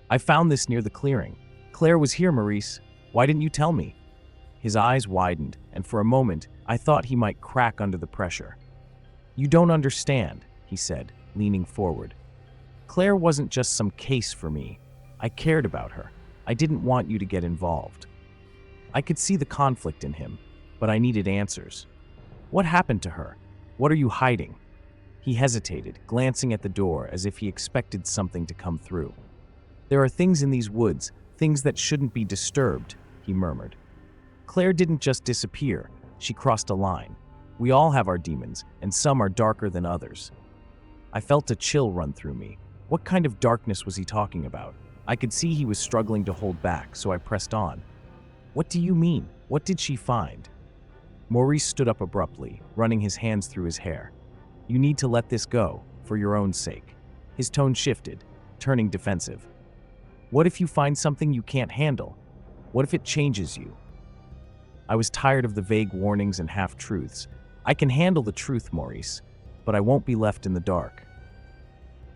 "I found this near the clearing. Claire was here, Maurice. Why didn't you tell me?" His eyes widened, and for a moment, I thought he might crack under the pressure. "You don't understand," he said, leaning forward. "Claire wasn't just some case for me. I cared about her. I didn't want you to get involved. I could see the conflict in him, but I needed answers. What happened to her? What are you hiding? He hesitated, glancing at the door as if he expected something to come through. There are things in these woods, things that shouldn't be disturbed, he murmured. Claire didn't just disappear, she crossed a line. We all have our demons, and some are darker than others. I felt a chill run through me. What kind of darkness was he talking about? I could see he was struggling to hold back, so I pressed on. What do you mean? What did she find? Maurice stood up abruptly, running his hands through his hair. You need to let this go, for your own sake. His tone shifted, turning defensive. What if you find something you can't handle? What if it changes you? I was tired of the vague warnings and half-truths. I can handle the truth, Maurice, but I won't be left in the dark.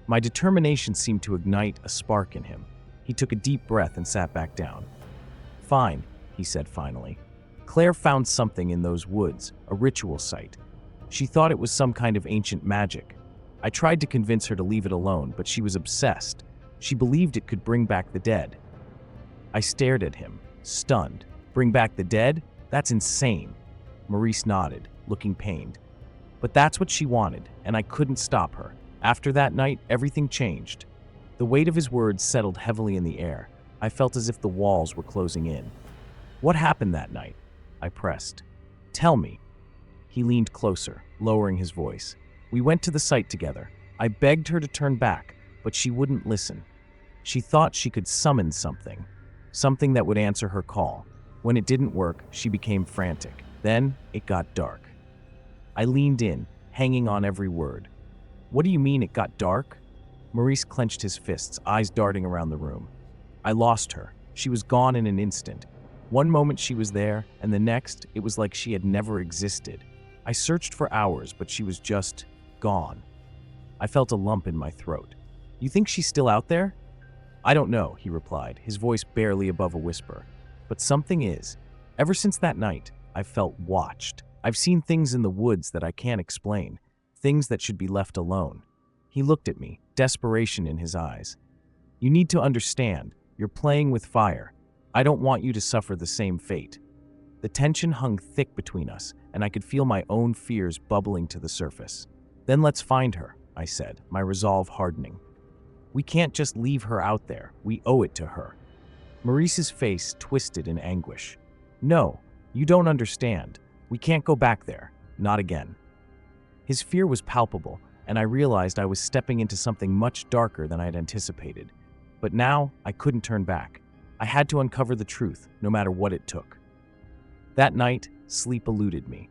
My determination seemed to ignite a spark in him. He took a deep breath and sat back down. Fine, he said finally. Claire found something in those woods, a ritual site. She thought it was some kind of ancient magic. I tried to convince her to leave it alone, but she was obsessed. She believed it could bring back the dead. I stared at him, stunned. Bring back the dead? That's insane. Maurice nodded, looking pained. But that's what she wanted, and I couldn't stop her. After that night, everything changed. The weight of his words settled heavily in the air. I felt as if the walls were closing in. What happened that night? I pressed. Tell me. He leaned closer, lowering his voice. We went to the site together. I begged her to turn back, but she wouldn't listen. She thought she could summon something that would answer her call. When it didn't work, she became frantic. Then it got dark. I leaned in, hanging on every word. What do you mean it got dark? Maurice clenched his fists, eyes darting around the room. I lost her. She was gone in an instant. One moment she was there, and the next, it was like she had never existed. I searched for hours, but she was just gone. I felt a lump in my throat. You think she's still out there? I don't know, he replied, his voice barely above a whisper. But something is. Ever since that night, I've felt watched. I've seen things in the woods that I can't explain, things that should be left alone. He looked at me, desperation in his eyes. You need to understand, you're playing with fire. I don't want you to suffer the same fate. The tension hung thick between us, and I could feel my own fears bubbling to the surface. Then let's find her, I said, my resolve hardening. We can't just leave her out there. We owe it to her. Maurice's face twisted in anguish. No, you don't understand. We can't go back there. Not again. His fear was palpable, and I realized I was stepping into something much darker than I had anticipated. But now, I couldn't turn back. I had to uncover the truth, no matter what it took. That night, sleep eluded me.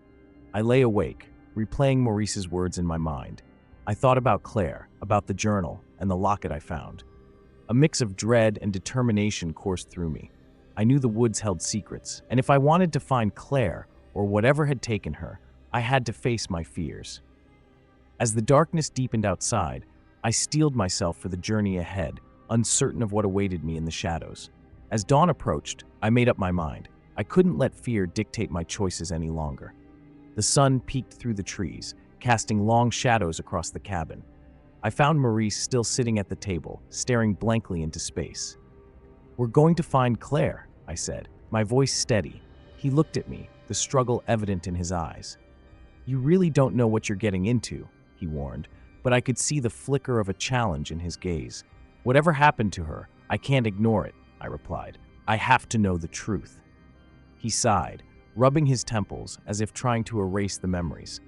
I lay awake, replaying Maurice's words in my mind. I thought about Claire, about the journal, and the locket I found. A mix of dread and determination coursed through me. I knew the woods held secrets, and if I wanted to find Claire, or whatever had taken her, I had to face my fears. As the darkness deepened outside, I steeled myself for the journey ahead, uncertain of what awaited me in the shadows. As dawn approached, I made up my mind. I couldn't let fear dictate my choices any longer. The sun peeked through the trees, casting long shadows across the cabin. I found Maurice still sitting at the table, staring blankly into space. We're going to find Claire, I said, my voice steady. He looked at me, the struggle evident in his eyes. You really don't know what you're getting into, he warned, but I could see the flicker of a challenge in his gaze. Whatever happened to her, I can't ignore it, I replied. I have to know the truth. He sighed, rubbing his temples as if trying to erase the memories.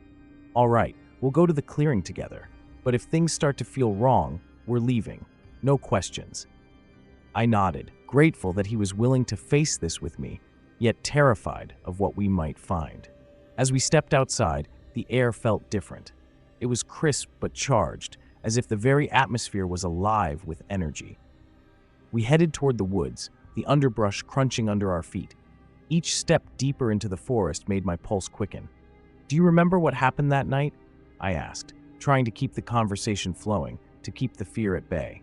All right, we'll go to the clearing together, but if things start to feel wrong, we're leaving. No questions. I nodded, grateful that he was willing to face this with me, yet terrified of what we might find. As we stepped outside, the air felt different. It was crisp but charged, as if the very atmosphere was alive with energy. We headed toward the woods, the underbrush crunching under our feet. Each step deeper into the forest made my pulse quicken. Do you remember what happened that night? I asked, trying to keep the conversation flowing, to keep the fear at bay.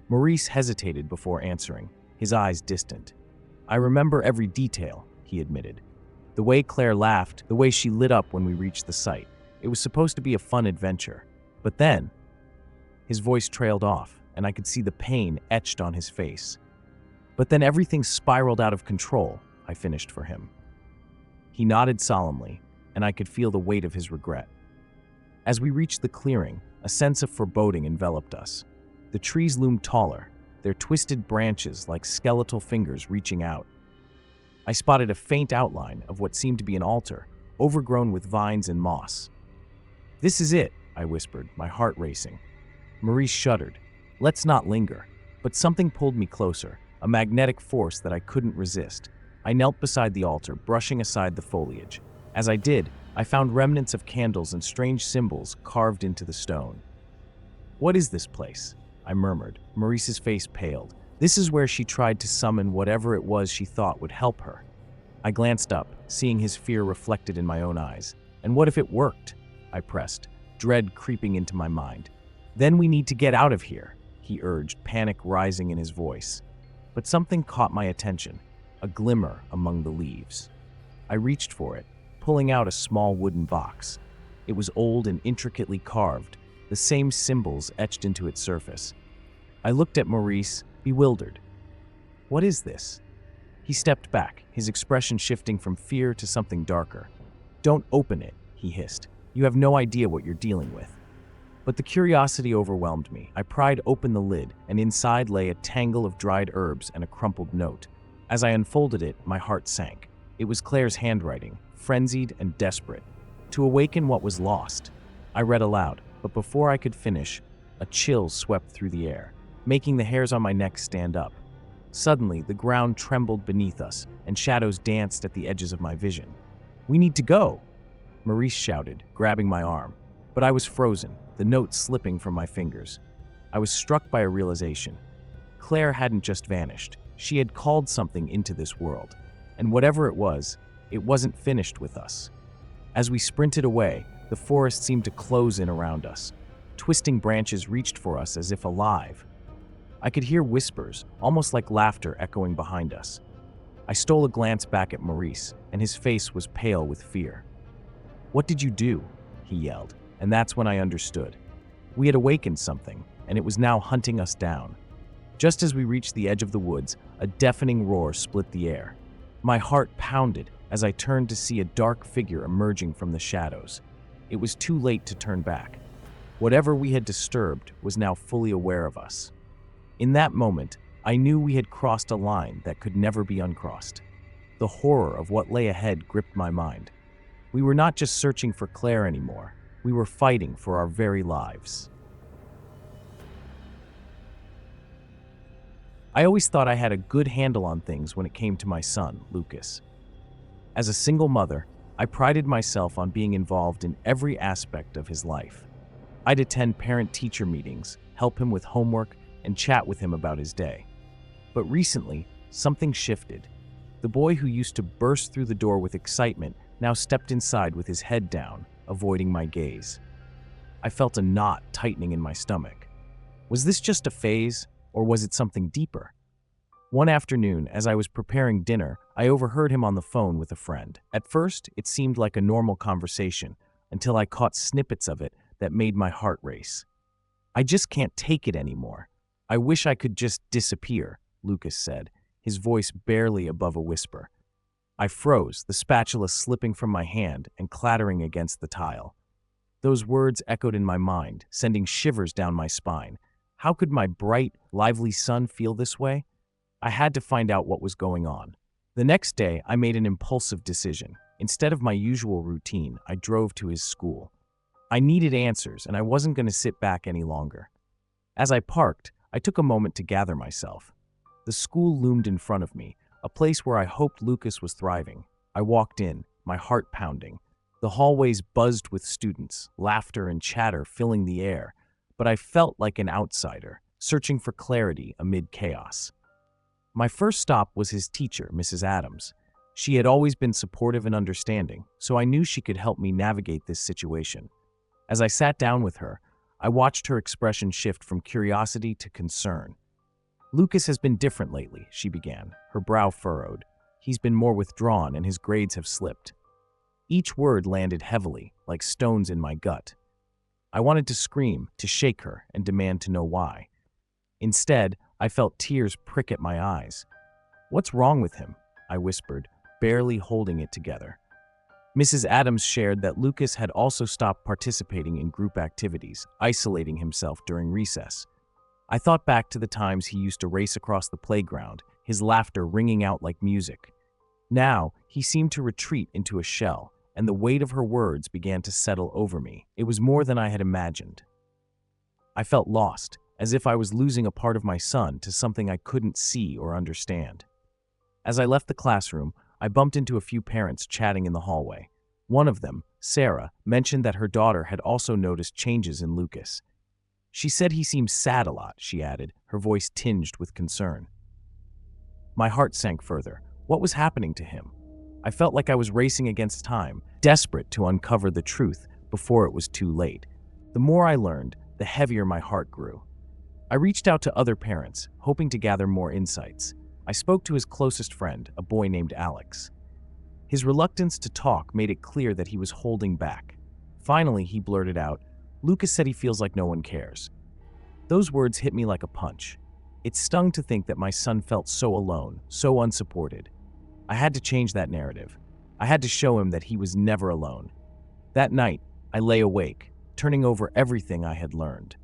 Maurice hesitated before answering, his eyes distant. I remember every detail, he admitted. The way Claire laughed, the way she lit up when we reached the site. It was supposed to be a fun adventure. But then, his voice trailed off. and I could see the pain etched on his face. But then everything spiraled out of control, I finished for him. He nodded solemnly, and I could feel the weight of his regret. As we reached the clearing, a sense of foreboding enveloped us. The trees loomed taller, their twisted branches like skeletal fingers reaching out. I spotted a faint outline of what seemed to be an altar, overgrown with vines and moss. "This is it," I whispered, my heart racing. Maurice shuddered. "Let's not linger." But something pulled me closer, a magnetic force that I couldn't resist. I knelt beside the altar, brushing aside the foliage. As I did, I found remnants of candles and strange symbols carved into the stone. "What is this place?" I murmured. Maurice's face paled. "This is where she tried to summon whatever it was she thought would help her." I glanced up, seeing his fear reflected in my own eyes. "And what if it worked?" I pressed, dread creeping into my mind. "Then we need to get out of here," he urged, panic rising in his voice. But something caught my attention, a glimmer among the leaves. I reached for it, pulling out a small wooden box. It was old and intricately carved, the same symbols etched into its surface. I looked at Maurice, bewildered. "What is this?" He stepped back, his expression shifting from fear to something darker. "Don't open it," he hissed. "You have no idea what you're dealing with." But the curiosity overwhelmed me. I pried open the lid, and inside lay a tangle of dried herbs and a crumpled note. As I unfolded it, my heart sank. It was Claire's handwriting, frenzied and desperate. To awaken what was lost. I read aloud, but before I could finish, a chill swept through the air, making the hairs on my neck stand up. Suddenly, the ground trembled beneath us, and shadows danced at the edges of my vision. "We need to go!" Maurice shouted, grabbing my arm. But I was frozen, the note slipping from my fingers. I was struck by a realization. Claire hadn't just vanished. She had called something into this world. And whatever it wasn't finished with us. As we sprinted away, the forest seemed to close in around us. Twisting branches reached for us as if alive. I could hear whispers, almost like laughter, echoing behind us. I stole a glance back at Maurice, and his face was pale with fear. "What did you do?" he yelled, and that's when I understood. We had awakened something, and it was now hunting us down. Just as we reached the edge of the woods, a deafening roar split the air. My heart pounded as I turned to see a dark figure emerging from the shadows. It was too late to turn back. Whatever we had disturbed was now fully aware of us. In that moment, I knew we had crossed a line that could never be uncrossed. The horror of what lay ahead gripped my mind. We were not just searching for Claire anymore. We were fighting for our very lives. I always thought I had a good handle on things when it came to my son, Lucas. As a single mother, I prided myself on being involved in every aspect of his life. I'd attend parent-teacher meetings, help him with homework, and chat with him about his day. But recently, something shifted. The boy who used to burst through the door with excitement now stepped inside with his head down, avoiding my gaze. I felt a knot tightening in my stomach. Was this just a phase, or was it something deeper? One afternoon, as I was preparing dinner, I overheard him on the phone with a friend. At first, it seemed like a normal conversation, until I caught snippets of it that made my heart race. "I just can't take it anymore. I wish I could just disappear," Lucas said, his voice barely above a whisper. I froze, the spatula slipping from my hand and clattering against the tile. Those words echoed in my mind, sending shivers down my spine. How could my bright, lively son feel this way? I had to find out what was going on. The next day, I made an impulsive decision. Instead of my usual routine, I drove to his school. I needed answers, and I wasn't going to sit back any longer. As I parked, I took a moment to gather myself. The school loomed in front of me, a place where I hoped Lucas was thriving. I walked in, my heart pounding. The hallways buzzed with students, laughter and chatter filling the air, but I felt like an outsider, searching for clarity amid chaos. My first stop was his teacher, Mrs. Adams. She had always been supportive and understanding, so I knew she could help me navigate this situation. As I sat down with her, I watched her expression shift from curiosity to concern. "Lucas has been different lately," she began, her brow furrowed. "He's been more withdrawn and his grades have slipped." Each word landed heavily, like stones in my gut. I wanted to scream, to shake her, and demand to know why. Instead, I felt tears prick at my eyes. "What's wrong with him?" I whispered, barely holding it together. Mrs. Adams shared that Lucas had also stopped participating in group activities, isolating himself during recess. I thought back to the times he used to race across the playground, his laughter ringing out like music. Now, he seemed to retreat into a shell, and the weight of her words began to settle over me. It was more than I had imagined. I felt lost, as if I was losing a part of my son to something I couldn't see or understand. As I left the classroom, I bumped into a few parents chatting in the hallway. One of them, Sarah, mentioned that her daughter had also noticed changes in Lucas. She said he seemed sad a lot, she added, her voice tinged with concern. My heart sank further. What was happening to him? I felt like I was racing against time, desperate to uncover the truth before it was too late. The more I learned, the heavier my heart grew. I reached out to other parents, hoping to gather more insights. I spoke to his closest friend, a boy named Alex. His reluctance to talk made it clear that he was holding back. Finally, he blurted out, "Lucas said he feels like no one cares." Those words hit me like a punch. It stung to think that my son felt so alone, so unsupported. I had to change that narrative. I had to show him that he was never alone. That night, I lay awake, turning over everything I had learned.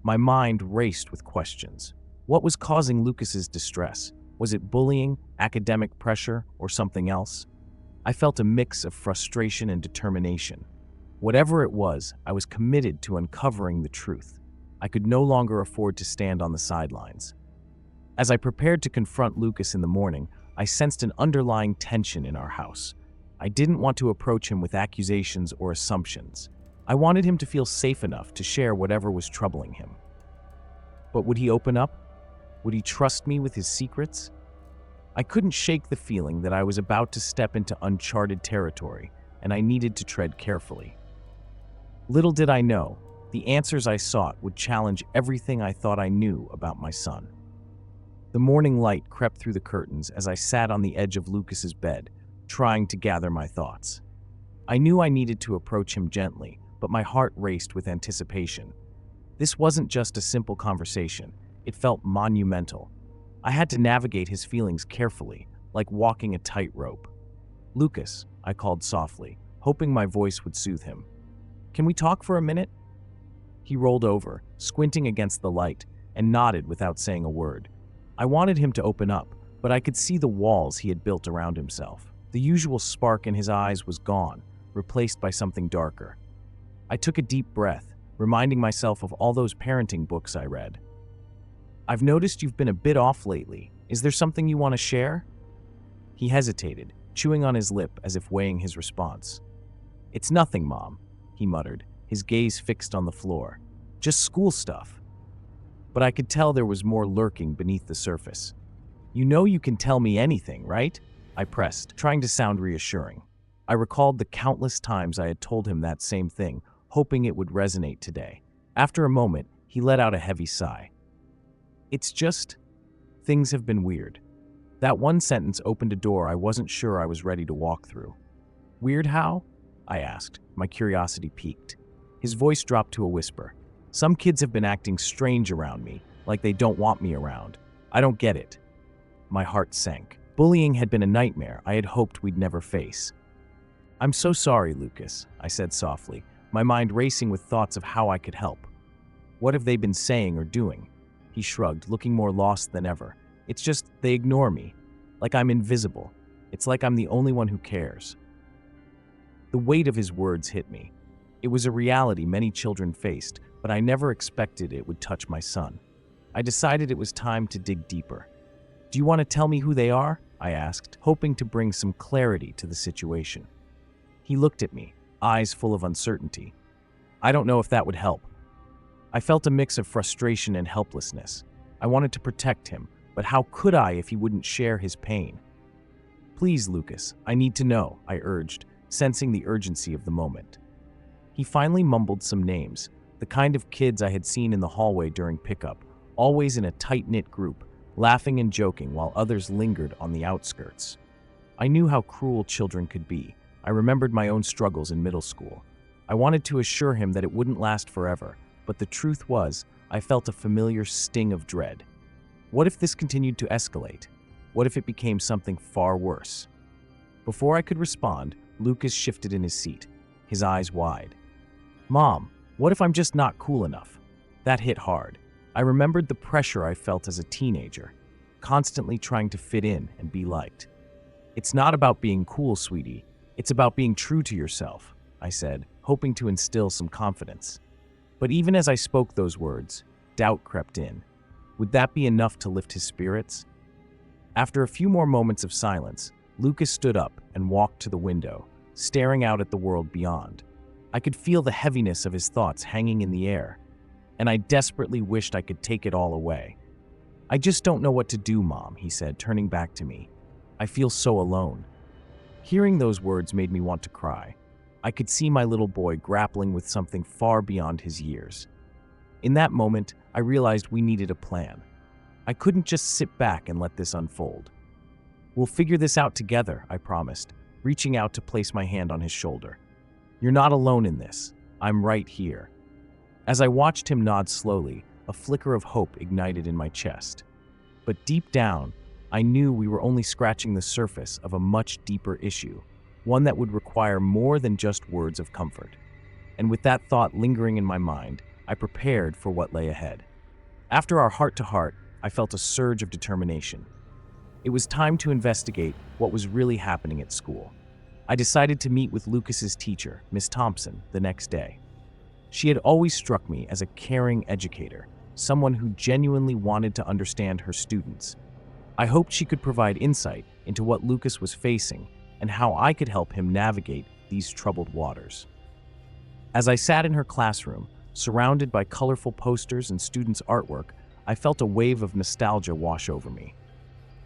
My mind raced with questions. What was causing Lucas's distress? Was it bullying, academic pressure, or something else? I felt a mix of frustration and determination. Whatever it was, I was committed to uncovering the truth. I could no longer afford to stand on the sidelines. As I prepared to confront Lucas in the morning, I sensed an underlying tension in our house. I didn't want to approach him with accusations or assumptions. I wanted him to feel safe enough to share whatever was troubling him. But would he open up? Would he trust me with his secrets? I couldn't shake the feeling that I was about to step into uncharted territory, and I needed to tread carefully. Little did I know, the answers I sought would challenge everything I thought I knew about my son. The morning light crept through the curtains as I sat on the edge of Lucas's bed, trying to gather my thoughts. I knew I needed to approach him gently, but my heart raced with anticipation. This wasn't just a simple conversation, it felt monumental. I had to navigate his feelings carefully, like walking a tightrope. "Lucas," I called softly, hoping my voice would soothe him. "Can we talk for a minute?" He rolled over, squinting against the light, and nodded without saying a word. I wanted him to open up, but I could see the walls he had built around himself. The usual spark in his eyes was gone, replaced by something darker. I took a deep breath, reminding myself of all those parenting books I read. "I've noticed you've been a bit off lately. Is there something you want to share?" He hesitated, chewing on his lip as if weighing his response. "It's nothing, Mom," he muttered, his gaze fixed on the floor. "Just school stuff." But I could tell there was more lurking beneath the surface. "You know you can tell me anything, right?" I pressed, trying to sound reassuring. I recalled the countless times I had told him that same thing, hoping it would resonate today. After a moment, he let out a heavy sigh. "It's just, things have been weird." That one sentence opened a door I wasn't sure I was ready to walk through. "Weird how?" I asked, my curiosity piqued. His voice dropped to a whisper. "Some kids have been acting strange around me, like they don't want me around. I don't get it." My heart sank. Bullying had been a nightmare I had hoped we'd never face. "I'm so sorry, Lucas," I said softly, my mind racing with thoughts of how I could help. "What have they been saying or doing?" He shrugged, looking more lost than ever. "It's just, they ignore me. Like I'm invisible. It's like I'm the only one who cares." The weight of his words hit me. It was a reality many children faced, but I never expected it would touch my son. I decided it was time to dig deeper. "Do you want to tell me who they are?" I asked, hoping to bring some clarity to the situation. He looked at me, eyes full of uncertainty. I don't know if that would help. I felt a mix of frustration and helplessness. I wanted to protect him, but how could I if he wouldn't share his pain? "Please, Lucas, I need to know," I urged, sensing the urgency of the moment. He finally mumbled some names, the kind of kids I had seen in the hallway during pickup, always in a tight-knit group, laughing and joking while others lingered on the outskirts. I knew how cruel children could be. I remembered my own struggles in middle school. I wanted to assure him that it wouldn't last forever, but the truth was, I felt a familiar sting of dread. What if this continued to escalate? What if it became something far worse? Before I could respond, Lucas shifted in his seat, his eyes wide. Mom, what if I'm just not cool enough? That hit hard. I remembered the pressure I felt as a teenager, constantly trying to fit in and be liked. It's not about being cool, sweetie. It's about being true to yourself, I said, hoping to instill some confidence. But even as I spoke those words, doubt crept in. Would that be enough to lift his spirits? After a few more moments of silence, Lucas stood up and walked to the window, staring out at the world beyond. I could feel the heaviness of his thoughts hanging in the air, and I desperately wished I could take it all away. I just don't know what to do, Mom, he said, turning back to me. I feel so alone. Hearing those words made me want to cry. I could see my little boy grappling with something far beyond his years. In that moment, I realized we needed a plan. I couldn't just sit back and let this unfold. We'll figure this out together, I promised, reaching out to place my hand on his shoulder. You're not alone in this. I'm right here. As I watched him nod slowly, a flicker of hope ignited in my chest. But deep down, I knew we were only scratching the surface of a much deeper issue, one that would require more than just words of comfort. And with that thought lingering in my mind, I prepared for what lay ahead. After our heart-to-heart, I felt a surge of determination. It was time to investigate what was really happening at school. I decided to meet with Lucas's teacher, Miss Thompson, the next day. She had always struck me as a caring educator, someone who genuinely wanted to understand her students. I hoped she could provide insight into what Lucas was facing and how I could help him navigate these troubled waters. As I sat in her classroom, surrounded by colorful posters and students' artwork, I felt a wave of nostalgia wash over me.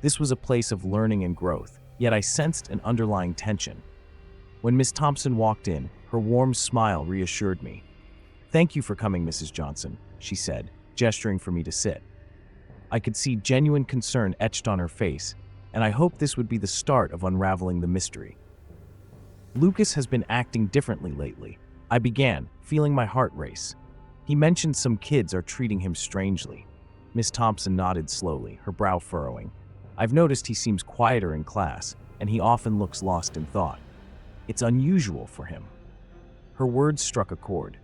This was a place of learning and growth, yet I sensed an underlying tension. When Miss Thompson walked in, her warm smile reassured me. "Thank you for coming, Mrs. Johnson," she said, gesturing for me to sit. I could see genuine concern etched on her face, and I hoped this would be the start of unraveling the mystery. Lucas has been acting differently lately. I began, feeling my heart race. He mentioned some kids are treating him strangely. Miss Thompson nodded slowly, her brow furrowing. I've noticed he seems quieter in class, and he often looks lost in thought. It's unusual for him. Her words struck a chord.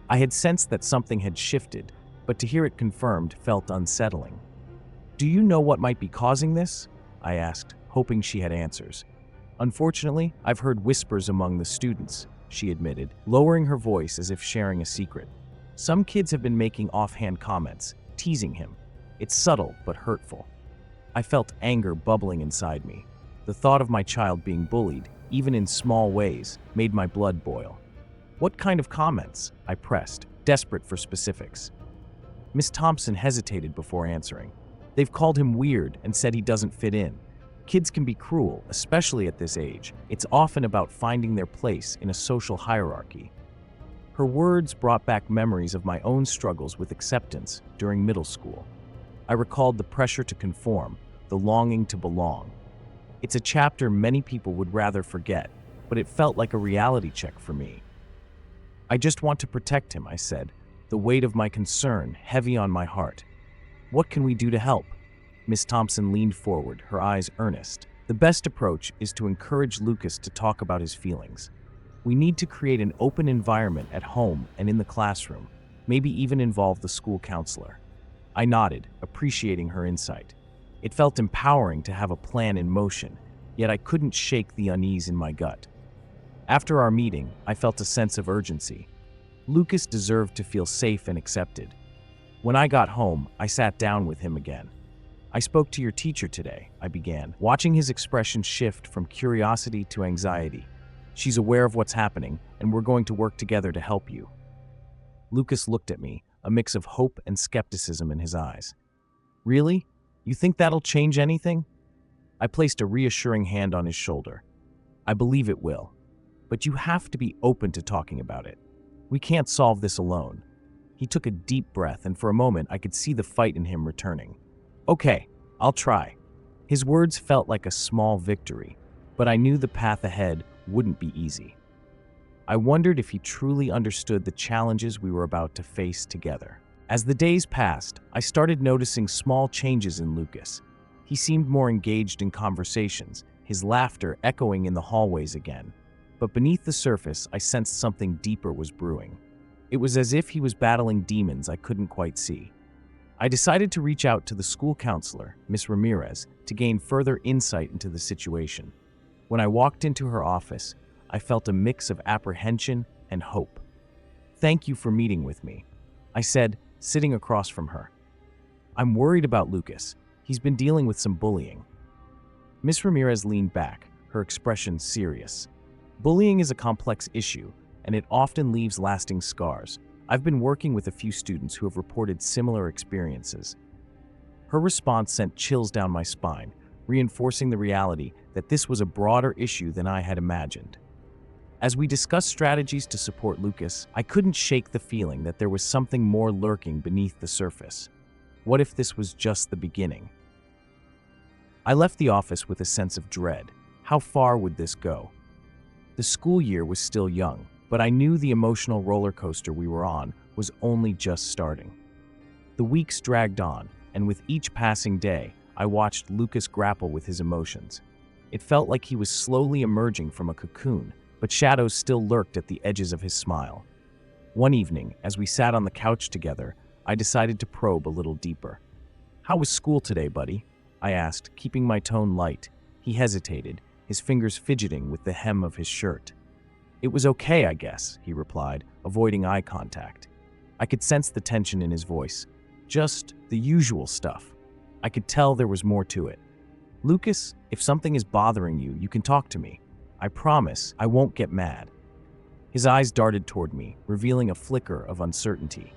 I had sensed that something had shifted, but to hear it confirmed felt unsettling. Do you know what might be causing this? I asked, hoping she had answers. Unfortunately, I've heard whispers among the students, she admitted, lowering her voice as if sharing a secret. Some kids have been making offhand comments, teasing him. It's subtle but hurtful. I felt anger bubbling inside me. The thought of my child being bullied, even in small ways, made my blood boil. What kind of comments? I pressed, desperate for specifics. Miss Thompson hesitated before answering. They've called him weird and said he doesn't fit in. Kids can be cruel, especially at this age. It's often about finding their place in a social hierarchy. Her words brought back memories of my own struggles with acceptance during middle school. I recalled the pressure to conform, the longing to belong. It's a chapter many people would rather forget, but it felt like a reality check for me. I just want to protect him, I said, the weight of my concern heavy on my heart. What can we do to help? Miss Thompson leaned forward, her eyes earnest. The best approach is to encourage Lucas to talk about his feelings. We need to create an open environment at home and in the classroom, maybe even involve the school counselor. I nodded, appreciating her insight. It felt empowering to have a plan in motion, yet I couldn't shake the unease in my gut. After our meeting, I felt a sense of urgency. Lucas deserved to feel safe and accepted. When I got home, I sat down with him again. I spoke to your teacher today, I began, watching his expression shift from curiosity to anxiety. She's aware of what's happening, and we're going to work together to help you. Lucas looked at me, a mix of hope and skepticism in his eyes. Really? You think that'll change anything? I placed a reassuring hand on his shoulder. I believe it will. But you have to be open to talking about it. We can't solve this alone. He took a deep breath, and for a moment I could see the fight in him returning. Okay, I'll try. His words felt like a small victory, but I knew the path ahead wouldn't be easy. I wondered if he truly understood the challenges we were about to face together. As the days passed, I started noticing small changes in Lucas. He seemed more engaged in conversations, his laughter echoing in the hallways again. But beneath the surface, I sensed something deeper was brewing. It was as if he was battling demons I couldn't quite see. I decided to reach out to the school counselor, Miss Ramirez, to gain further insight into the situation. When I walked into her office, I felt a mix of apprehension and hope. "Thank you for meeting with me," I said, sitting across from her. "I'm worried about Lucas. He's been dealing with some bullying." Miss Ramirez leaned back, her expression serious. "Bullying is a complex issue, and it often leaves lasting scars. I've been working with a few students who have reported similar experiences." Her response sent chills down my spine, reinforcing the reality that this was a broader issue than I had imagined. As we discussed strategies to support Lucas, I couldn't shake the feeling that there was something more lurking beneath the surface. What if this was just the beginning? I left the office with a sense of dread. How far would this go? The school year was still young, but I knew the emotional roller coaster we were on was only just starting. The weeks dragged on, and with each passing day, I watched Lucas grapple with his emotions. It felt like he was slowly emerging from a cocoon, but shadows still lurked at the edges of his smile. One evening, as we sat on the couch together, I decided to probe a little deeper. "How was school today, buddy?" I asked, keeping my tone light. He hesitated, his fingers fidgeting with the hem of his shirt. "It was okay, I guess," he replied, avoiding eye contact. I could sense the tension in his voice. Just the usual stuff. I could tell there was more to it. "Lucas, if something is bothering you, you can talk to me. I promise I won't get mad." His eyes darted toward me, revealing a flicker of uncertainty.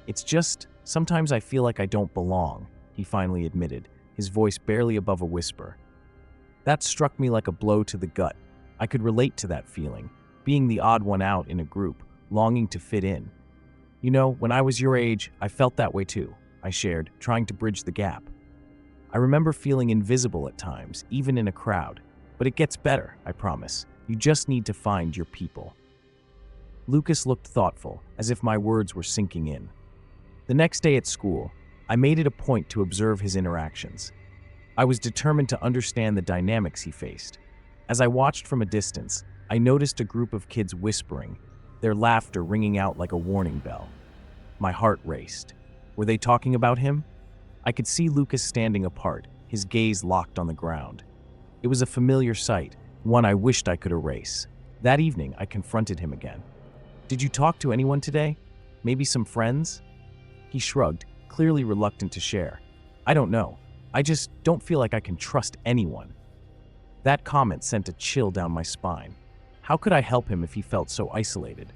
"It's just, sometimes I feel like I don't belong," he finally admitted, his voice barely above a whisper. That struck me like a blow to the gut. I could relate to that feeling, being the odd one out in a group, longing to fit in. "You know, when I was your age, I felt that way too," I shared, trying to bridge the gap. "I remember feeling invisible at times, even in a crowd. But it gets better, I promise. You just need to find your people." Lucas looked thoughtful, as if my words were sinking in. The next day at school, I made it a point to observe his interactions. I was determined to understand the dynamics he faced. As I watched from a distance, I noticed a group of kids whispering, their laughter ringing out like a warning bell. My heart raced. Were they talking about him? I could see Lucas standing apart, his gaze locked on the ground. It was a familiar sight, one I wished I could erase. That evening, I confronted him again. "Did you talk to anyone today? Maybe some friends?" He shrugged, clearly reluctant to share. "I don't know. I just don't feel like I can trust anyone." That comment sent a chill down my spine. How could I help him if he felt so isolated?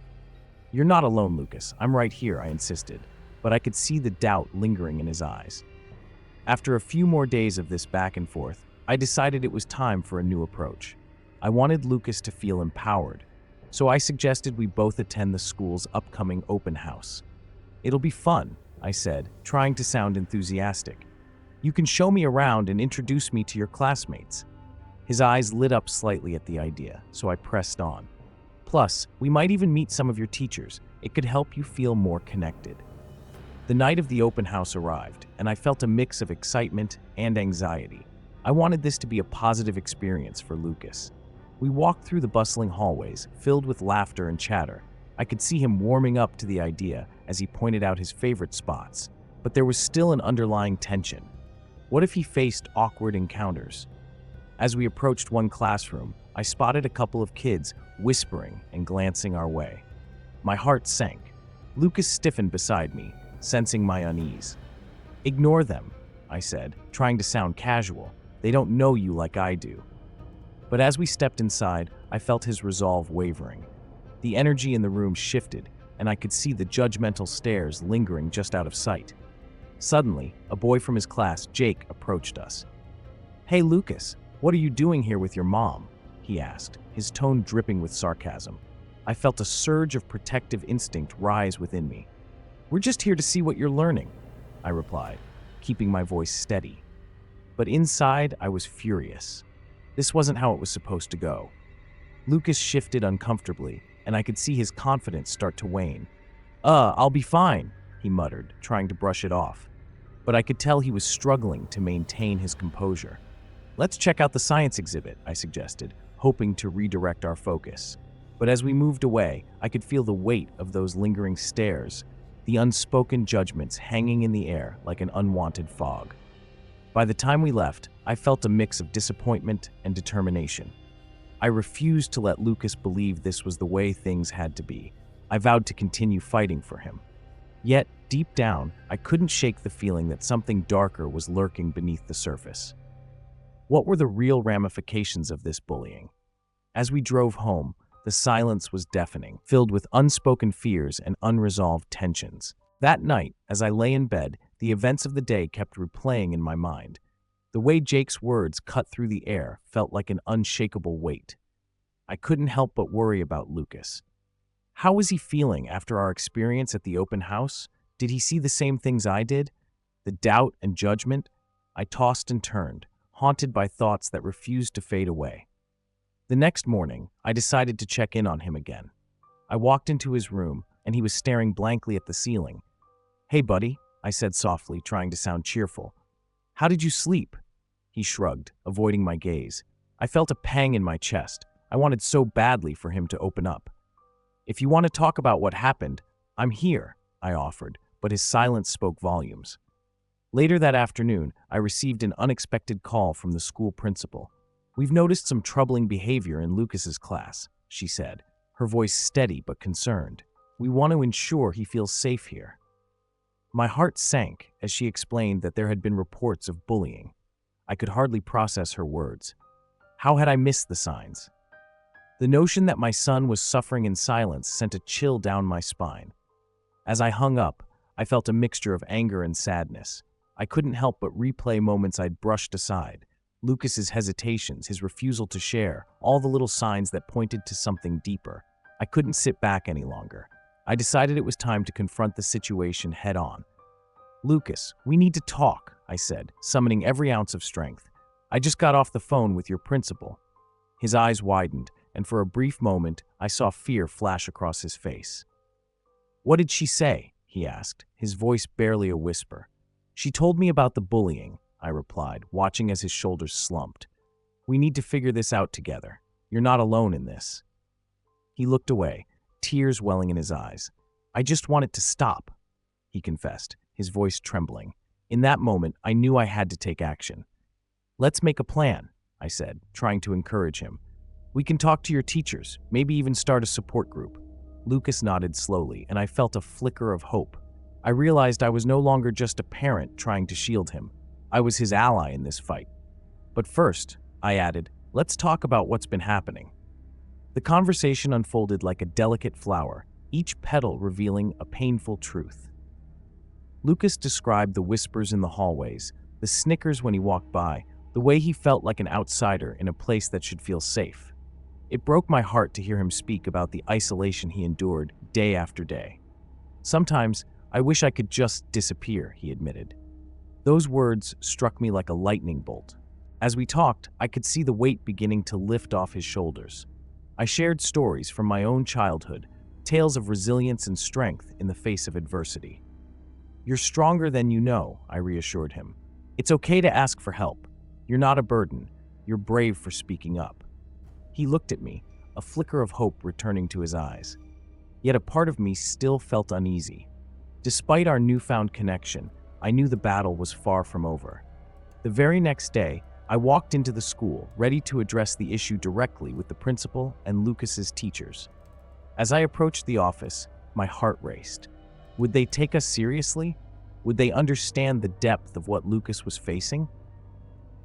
"You're not alone, Lucas. I'm right here," I insisted, but I could see the doubt lingering in his eyes. After a few more days of this back and forth, I decided it was time for a new approach. I wanted Lucas to feel empowered, so I suggested we both attend the school's upcoming open house. "It'll be fun," I said, trying to sound enthusiastic. "You can show me around and introduce me to your classmates." His eyes lit up slightly at the idea, so I pressed on. "Plus, we might even meet some of your teachers. It could help you feel more connected." The night of the open house arrived, and I felt a mix of excitement and anxiety. I wanted this to be a positive experience for Lucas. We walked through the bustling hallways, filled with laughter and chatter. I could see him warming up to the idea as he pointed out his favorite spots, but there was still an underlying tension. What if he faced awkward encounters? As we approached one classroom, I spotted a couple of kids whispering and glancing our way. My heart sank. Lucas stiffened beside me, sensing my unease. "Ignore them," I said, trying to sound casual. "They don't know you like I do." But as we stepped inside, I felt his resolve wavering. The energy in the room shifted, and I could see the judgmental stares lingering just out of sight. Suddenly, a boy from his class, Jake, approached us. "Hey Lucas, what are you doing here with your mom?" he asked, his tone dripping with sarcasm. I felt a surge of protective instinct rise within me. "We're just here to see what you're learning," I replied, keeping my voice steady. But inside, I was furious. This wasn't how it was supposed to go. Lucas shifted uncomfortably, and I could see his confidence start to wane. I'll be fine," he he muttered, trying to brush it off. But I could tell he was struggling to maintain his composure. Let's check out the science exhibit, I suggested, hoping to redirect our focus. But as we moved away, I could feel the weight of those lingering stares, the unspoken judgments hanging in the air like an unwanted fog. By the time we left, I felt a mix of disappointment and determination. I refused to let Lucas believe this was the way things had to be. I vowed to continue fighting for him. Yet, deep down, I couldn't shake the feeling that something darker was lurking beneath the surface. What were the real ramifications of this bullying? As we drove home, the silence was deafening, filled with unspoken fears and unresolved tensions. That night, as I lay in bed, the events of the day kept replaying in my mind. The way Jake's words cut through the air felt like an unshakable weight. I couldn't help but worry about Lucas. How was he feeling after our experience at the open house? Did he see the same things I did? The doubt and judgment? I tossed and turned, haunted by thoughts that refused to fade away. The next morning, I decided to check in on him again. I walked into his room, and he was staring blankly at the ceiling. "Hey, buddy," I said softly, trying to sound cheerful. "How did you sleep?" He shrugged, avoiding my gaze. I felt a pang in my chest. I wanted so badly for him to open up. "If you want to talk about what happened, I'm here," I offered, but his silence spoke volumes. Later that afternoon, I received an unexpected call from the school principal. "We've noticed some troubling behavior in Lucas's class," she said, her voice steady but concerned. "We want to ensure he feels safe here." My heart sank as she explained that there had been reports of bullying. I could hardly process her words. How had I missed the signs? The notion that my son was suffering in silence sent a chill down my spine. As I hung up, I felt a mixture of anger and sadness. I couldn't help but replay moments I'd brushed aside. Lucas's hesitations, his refusal to share, all the little signs that pointed to something deeper. I couldn't sit back any longer. I decided it was time to confront the situation head-on. "Lucas, we need to talk," I said, summoning every ounce of strength. "I just got off the phone with your principal." His eyes widened, and for a brief moment, I saw fear flash across his face. "What did she say?" he asked, his voice barely a whisper. "She told me about the bullying," I replied, watching as his shoulders slumped. "We need to figure this out together. You're not alone in this." He looked away, tears welling in his eyes. "I just want it to stop," he confessed, his voice trembling. In that moment, I knew I had to take action. "Let's make a plan," I said, trying to encourage him. "We can talk to your teachers, maybe even start a support group." Lucas nodded slowly, and I felt a flicker of hope. I realized I was no longer just a parent trying to shield him. I was his ally in this fight. "But first," I added, "let's talk about what's been happening." The conversation unfolded like a delicate flower, each petal revealing a painful truth. Lucas described the whispers in the hallways, the snickers when he walked by, the way he felt like an outsider in a place that should feel safe. It broke my heart to hear him speak about the isolation he endured day after day. "Sometimes, I wish I could just disappear," he admitted. Those words struck me like a lightning bolt. As we talked, I could see the weight beginning to lift off his shoulders. I shared stories from my own childhood, tales of resilience and strength in the face of adversity. "You're stronger than you know," I reassured him. "It's okay to ask for help. You're not a burden. You're brave for speaking up." He looked at me, a flicker of hope returning to his eyes. Yet a part of me still felt uneasy. Despite our newfound connection, I knew the battle was far from over. The very next day, I walked into the school, ready to address the issue directly with the principal and Lucas's teachers. As I approached the office, my heart raced. Would they take us seriously? Would they understand the depth of what Lucas was facing?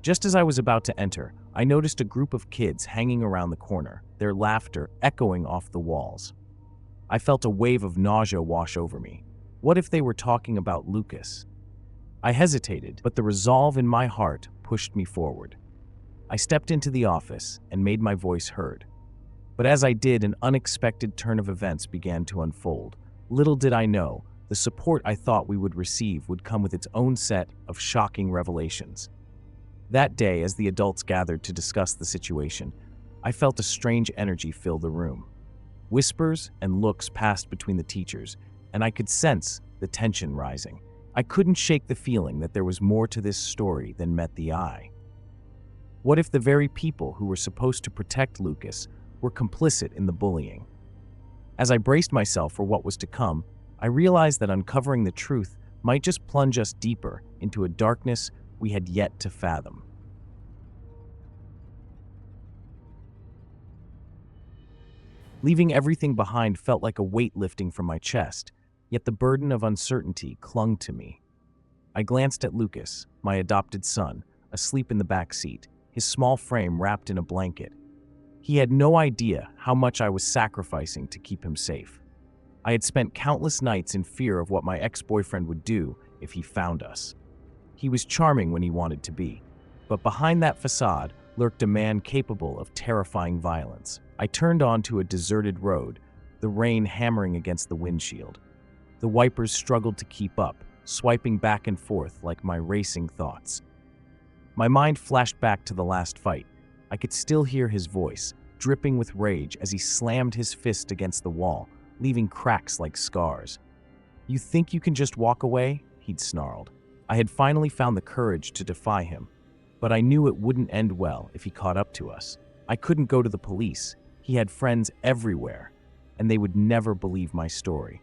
Just as I was about to enter, I noticed a group of kids hanging around the corner, their laughter echoing off the walls. I felt a wave of nausea wash over me. What if they were talking about Lucas? I hesitated, but the resolve in my heart pushed me forward. I stepped into the office and made my voice heard. But as I did, an unexpected turn of events began to unfold. Little did I know, the support I thought we would receive would come with its own set of shocking revelations. That day, as the adults gathered to discuss the situation, I felt a strange energy fill the room. Whispers and looks passed between the teachers, and I could sense the tension rising. I couldn't shake the feeling that there was more to this story than met the eye. What if the very people who were supposed to protect Lucas were complicit in the bullying? As I braced myself for what was to come, I realized that uncovering the truth might just plunge us deeper into a darkness we had yet to fathom. Leaving everything behind felt like a weight lifting from my chest, yet the burden of uncertainty clung to me. I glanced at Lucas, my adopted son, asleep in the back seat, his small frame wrapped in a blanket. He had no idea how much I was sacrificing to keep him safe. I had spent countless nights in fear of what my ex-boyfriend would do if he found us. He was charming when he wanted to be, but behind that facade lurked a man capable of terrifying violence. I turned onto a deserted road, the rain hammering against the windshield. The wipers struggled to keep up, swiping back and forth like my racing thoughts. My mind flashed back to the last fight. I could still hear his voice, dripping with rage as he slammed his fist against the wall, leaving cracks like scars. "You think you can just walk away?" he'd snarled. I had finally found the courage to defy him, but I knew it wouldn't end well if he caught up to us. I couldn't go to the police. He had friends everywhere, and they would never believe my story.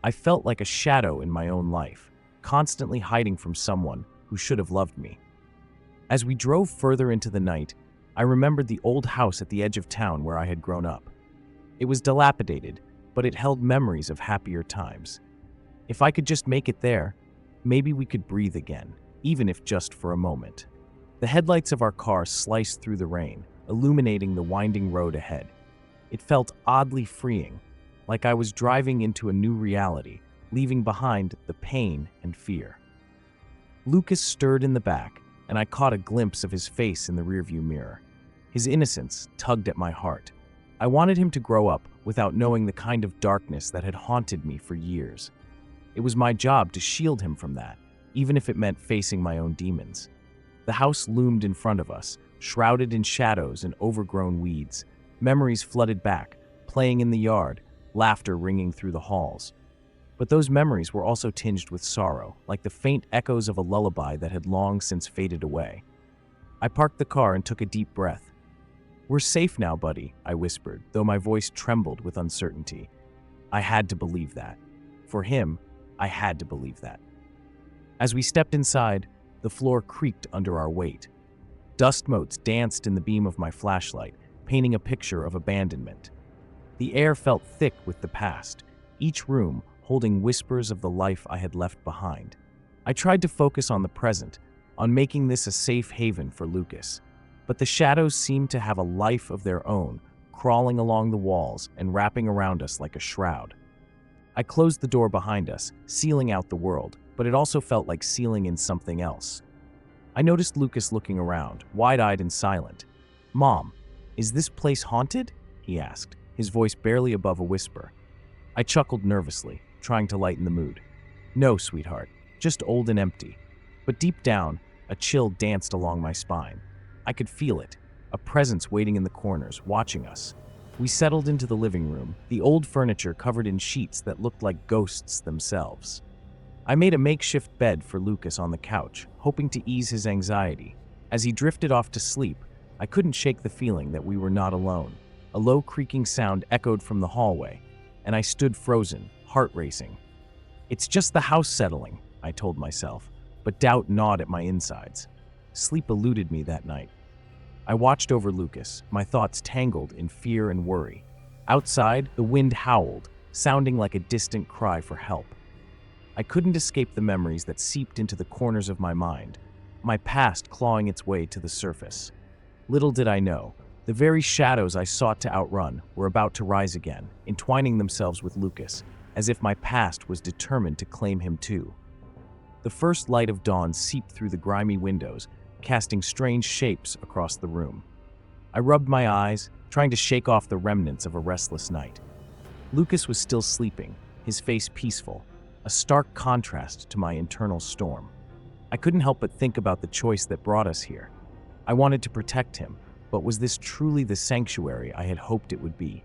I felt like a shadow in my own life, constantly hiding from someone who should have loved me. As we drove further into the night, I remembered the old house at the edge of town where I had grown up. It was dilapidated, but it held memories of happier times. If I could just make it there, maybe we could breathe again, even if just for a moment. The headlights of our car sliced through the rain, illuminating the winding road ahead. It felt oddly freeing, like I was driving into a new reality, leaving behind the pain and fear. Lucas stirred in the back, and I caught a glimpse of his face in the rearview mirror. His innocence tugged at my heart. I wanted him to grow up without knowing the kind of darkness that had haunted me for years. It was my job to shield him from that, even if it meant facing my own demons. The house loomed in front of us, shrouded in shadows and overgrown weeds. Memories flooded back, playing in the yard, laughter ringing through the halls. But those memories were also tinged with sorrow, like the faint echoes of a lullaby that had long since faded away. I parked the car and took a deep breath. "We're safe now, buddy," I whispered, though my voice trembled with uncertainty. I had to believe that. For him, I had to believe that. As we stepped inside, the floor creaked under our weight. Dust motes danced in the beam of my flashlight, painting a picture of abandonment. The air felt thick with the past, each room holding whispers of the life I had left behind. I tried to focus on the present, on making this a safe haven for Lucas, but the shadows seemed to have a life of their own, crawling along the walls and wrapping around us like a shroud. I closed the door behind us, sealing out the world, but it also felt like sealing in something else. I noticed Lucas looking around, wide-eyed and silent. "Mom, is this place haunted?" he asked, his voice barely above a whisper. I chuckled nervously, trying to lighten the mood. "No, sweetheart, just old and empty." But deep down, a chill danced along my spine. I could feel it, a presence waiting in the corners, watching us. We settled into the living room, the old furniture covered in sheets that looked like ghosts themselves. I made a makeshift bed for Lucas on the couch, hoping to ease his anxiety. As he drifted off to sleep, I couldn't shake the feeling that we were not alone. A low creaking sound echoed from the hallway, and I stood frozen, heart racing. "It's just the house settling," I told myself, but doubt gnawed at my insides. Sleep eluded me that night. I watched over Lucas, my thoughts tangled in fear and worry. Outside, the wind howled, sounding like a distant cry for help. I couldn't escape the memories that seeped into the corners of my mind, my past clawing its way to the surface. Little did I know, the very shadows I sought to outrun were about to rise again, entwining themselves with Lucas, as if my past was determined to claim him too. The first light of dawn seeped through the grimy windows, casting strange shapes across the room. I rubbed my eyes, trying to shake off the remnants of a restless night. Lucas was still sleeping, his face peaceful, a stark contrast to my internal storm. I couldn't help but think about the choice that brought us here. I wanted to protect him, but was this truly the sanctuary I had hoped it would be?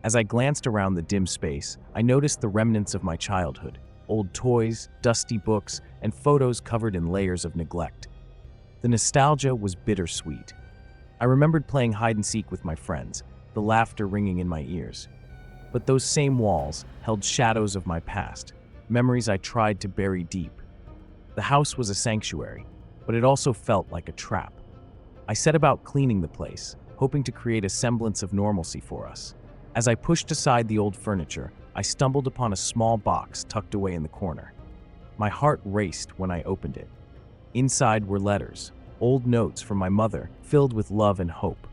As I glanced around the dim space, I noticed the remnants of my childhood, old toys, dusty books, and photos covered in layers of neglect. The nostalgia was bittersweet. I remembered playing hide and seek with my friends, the laughter ringing in my ears. But those same walls held shadows of my past, memories I tried to bury deep. The house was a sanctuary, but it also felt like a trap. I set about cleaning the place, hoping to create a semblance of normalcy for us. As I pushed aside the old furniture, I stumbled upon a small box tucked away in the corner. My heart raced when I opened it. Inside were letters, old notes from my mother, filled with love and hope.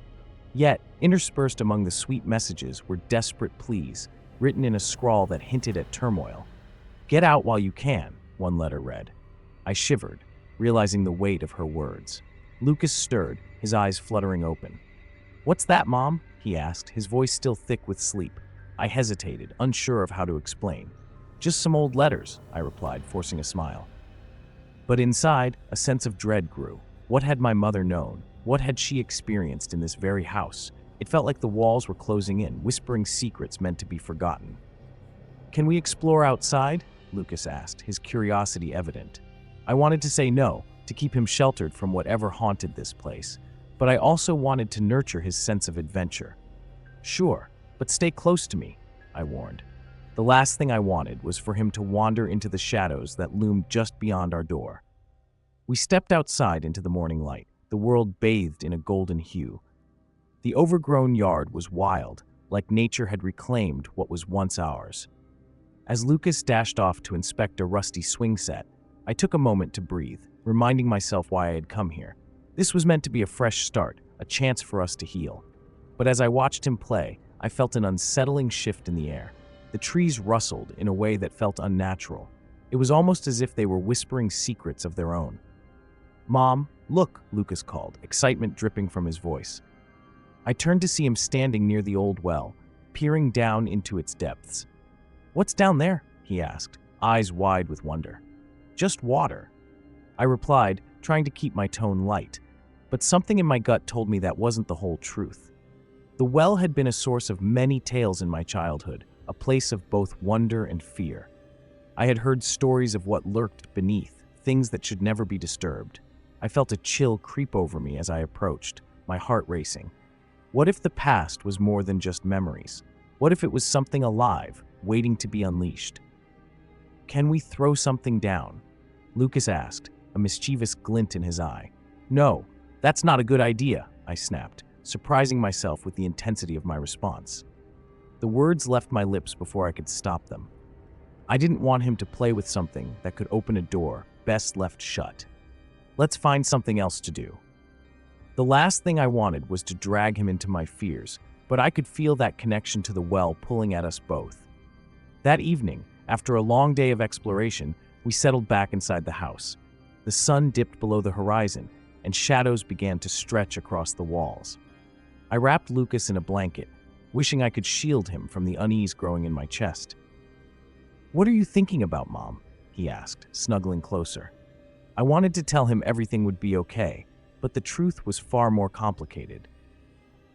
Yet, interspersed among the sweet messages were desperate pleas, written in a scrawl that hinted at turmoil. "Get out while you can," one letter read. I shivered, realizing the weight of her words. Lucas stirred, his eyes fluttering open. "What's that, Mom?" he asked, his voice still thick with sleep. I hesitated, unsure of how to explain. "Just some old letters," I replied, forcing a smile. But inside, a sense of dread grew. What had my mother known? What had she experienced in this very house? It felt like the walls were closing in, whispering secrets meant to be forgotten. "Can we explore outside?" Lucas asked, his curiosity evident. I wanted to say no, to keep him sheltered from whatever haunted this place, but I also wanted to nurture his sense of adventure. "Sure, but stay close to me," I warned. The last thing I wanted was for him to wander into the shadows that loomed just beyond our door. We stepped outside into the morning light, the world bathed in a golden hue. The overgrown yard was wild, like nature had reclaimed what was once ours. As Lucas dashed off to inspect a rusty swing set, I took a moment to breathe, reminding myself why I had come here. This was meant to be a fresh start, a chance for us to heal. But as I watched him play, I felt an unsettling shift in the air. The trees rustled in a way that felt unnatural. It was almost as if they were whispering secrets of their own. "Mom, look," Lucas called, excitement dripping from his voice. I turned to see him standing near the old well, peering down into its depths. "What's down there?" he asked, eyes wide with wonder. "Just water," I replied, trying to keep my tone light, but something in my gut told me that wasn't the whole truth. The well had been a source of many tales in my childhood, a place of both wonder and fear. I had heard stories of what lurked beneath, things that should never be disturbed. I felt a chill creep over me as I approached, my heart racing. What if the past was more than just memories? What if it was something alive, waiting to be unleashed? "Can we throw something down?" Lucas asked, a mischievous glint in his eye. "No, that's not a good idea," I snapped, surprising myself with the intensity of my response. The words left my lips before I could stop them. I didn't want him to play with something that could open a door best left shut. "Let's find something else to do." The last thing I wanted was to drag him into my fears, but I could feel that connection to the well pulling at us both. That evening, after a long day of exploration, we settled back inside the house. The sun dipped below the horizon, and shadows began to stretch across the walls. I wrapped Lucas in a blanket, wishing I could shield him from the unease growing in my chest. "What are you thinking about, Mom?" he asked, snuggling closer. I wanted to tell him everything would be okay, but the truth was far more complicated.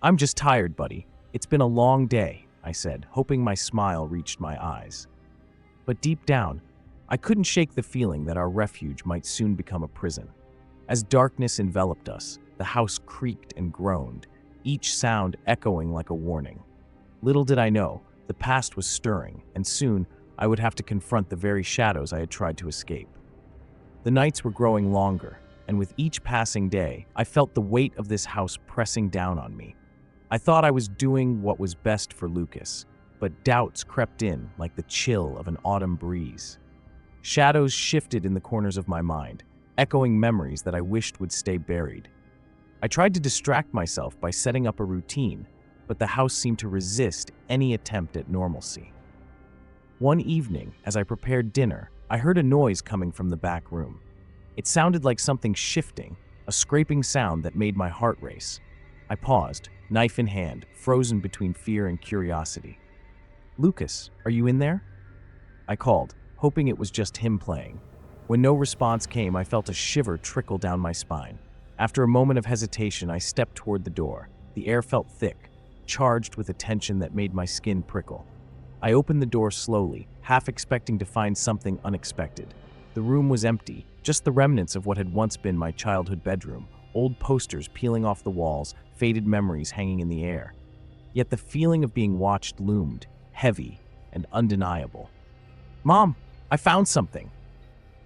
"I'm just tired, buddy. It's been a long day," I said, hoping my smile reached my eyes. But deep down, I couldn't shake the feeling that our refuge might soon become a prison. As darkness enveloped us, the house creaked and groaned, each sound echoing like a warning. Little did I know, the past was stirring, and soon I would have to confront the very shadows I had tried to escape. The nights were growing longer, and with each passing day, I felt the weight of this house pressing down on me. I thought I was doing what was best for Lucas, but doubts crept in like the chill of an autumn breeze. Shadows shifted in the corners of my mind, echoing memories that I wished would stay buried. I tried to distract myself by setting up a routine, but the house seemed to resist any attempt at normalcy. One evening, as I prepared dinner, I heard a noise coming from the back room. It sounded like something shifting, a scraping sound that made my heart race. I paused, knife in hand, frozen between fear and curiosity. "Lucas, are you in there?" I called, hoping it was just him playing. When no response came, I felt a shiver trickle down my spine. After a moment of hesitation, I stepped toward the door. The air felt thick, charged with a tension that made my skin prickle. I opened the door slowly, half expecting to find something unexpected. The room was empty, just the remnants of what had once been my childhood bedroom, old posters peeling off the walls, faded memories hanging in the air. Yet the feeling of being watched loomed, heavy and undeniable. "Mom, I found something!"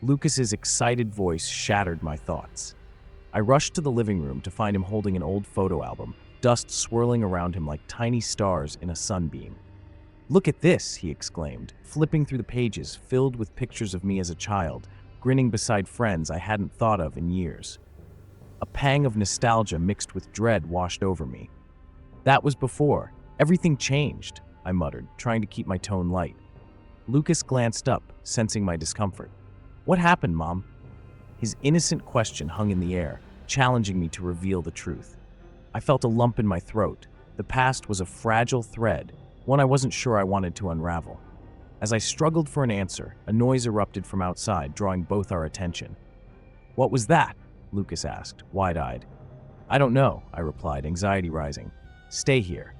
Lucas's excited voice shattered my thoughts. I rushed to the living room to find him holding an old photo album, dust swirling around him like tiny stars in a sunbeam. "Look at this," he exclaimed, flipping through the pages filled with pictures of me as a child, grinning beside friends I hadn't thought of in years. A pang of nostalgia mixed with dread washed over me. "That was before. Everything changed," I muttered, trying to keep my tone light. Lucas glanced up, sensing my discomfort. "What happened, Mom?" His innocent question hung in the air, challenging me to reveal the truth. I felt a lump in my throat. The past was a fragile thread, one I wasn't sure I wanted to unravel. As I struggled for an answer, a noise erupted from outside, drawing both our attention. "What was that?" Lucas asked, wide-eyed. "I don't know," I replied, anxiety rising. "Stay here."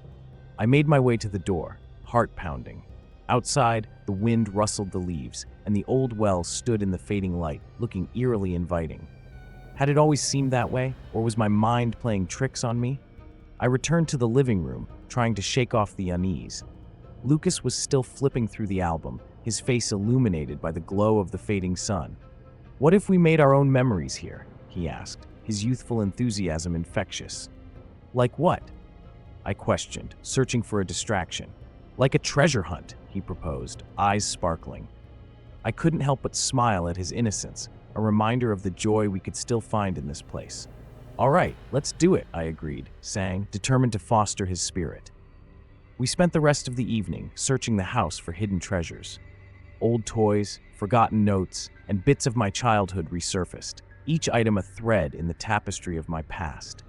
I made my way to the door, heart pounding. Outside, the wind rustled the leaves, and the old well stood in the fading light, looking eerily inviting. Had it always seemed that way, or was my mind playing tricks on me? I returned to the living room, trying to shake off the unease. Lucas was still flipping through the album, his face illuminated by the glow of the fading sun. "What if we made our own memories here?" he asked, his youthful enthusiasm infectious. "Like what?" I questioned, searching for a distraction. "Like a treasure hunt," he proposed, eyes sparkling. I couldn't help but smile at his innocence, a reminder of the joy we could still find in this place. "All right, let's do it," I agreed, saying, determined to foster his spirit. We spent the rest of the evening searching the house for hidden treasures. Old toys, forgotten notes, and bits of my childhood resurfaced, each item a thread in the tapestry of my past.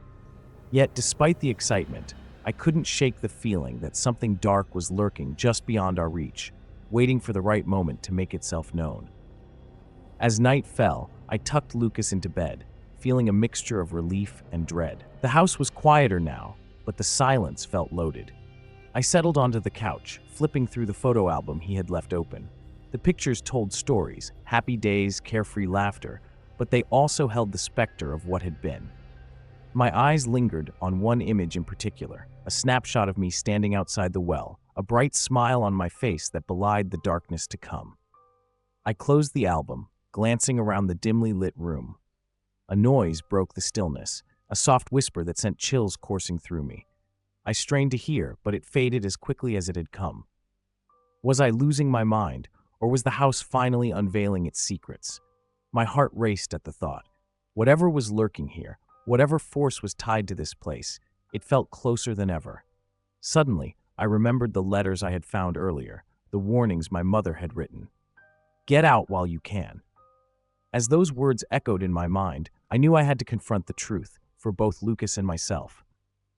Yet, despite the excitement, I couldn't shake the feeling that something dark was lurking just beyond our reach, waiting for the right moment to make itself known. As night fell, I tucked Lucas into bed, feeling a mixture of relief and dread. The house was quieter now, but the silence felt loaded. I settled onto the couch, flipping through the photo album he had left open. The pictures told stories, happy days, carefree laughter, but they also held the specter of what had been. My eyes lingered on one image in particular, a snapshot of me standing outside the well, a bright smile on my face that belied the darkness to come. I closed the album, glancing around the dimly lit room. A noise broke the stillness, a soft whisper that sent chills coursing through me. I strained to hear, but it faded as quickly as it had come. Was I losing my mind, or was the house finally unveiling its secrets? My heart raced at the thought. Whatever was lurking here, whatever force was tied to this place, it felt closer than ever. Suddenly, I remembered the letters I had found earlier, the warnings my mother had written. "Get out while you can." As those words echoed in my mind, I knew I had to confront the truth, for both Lucas and myself.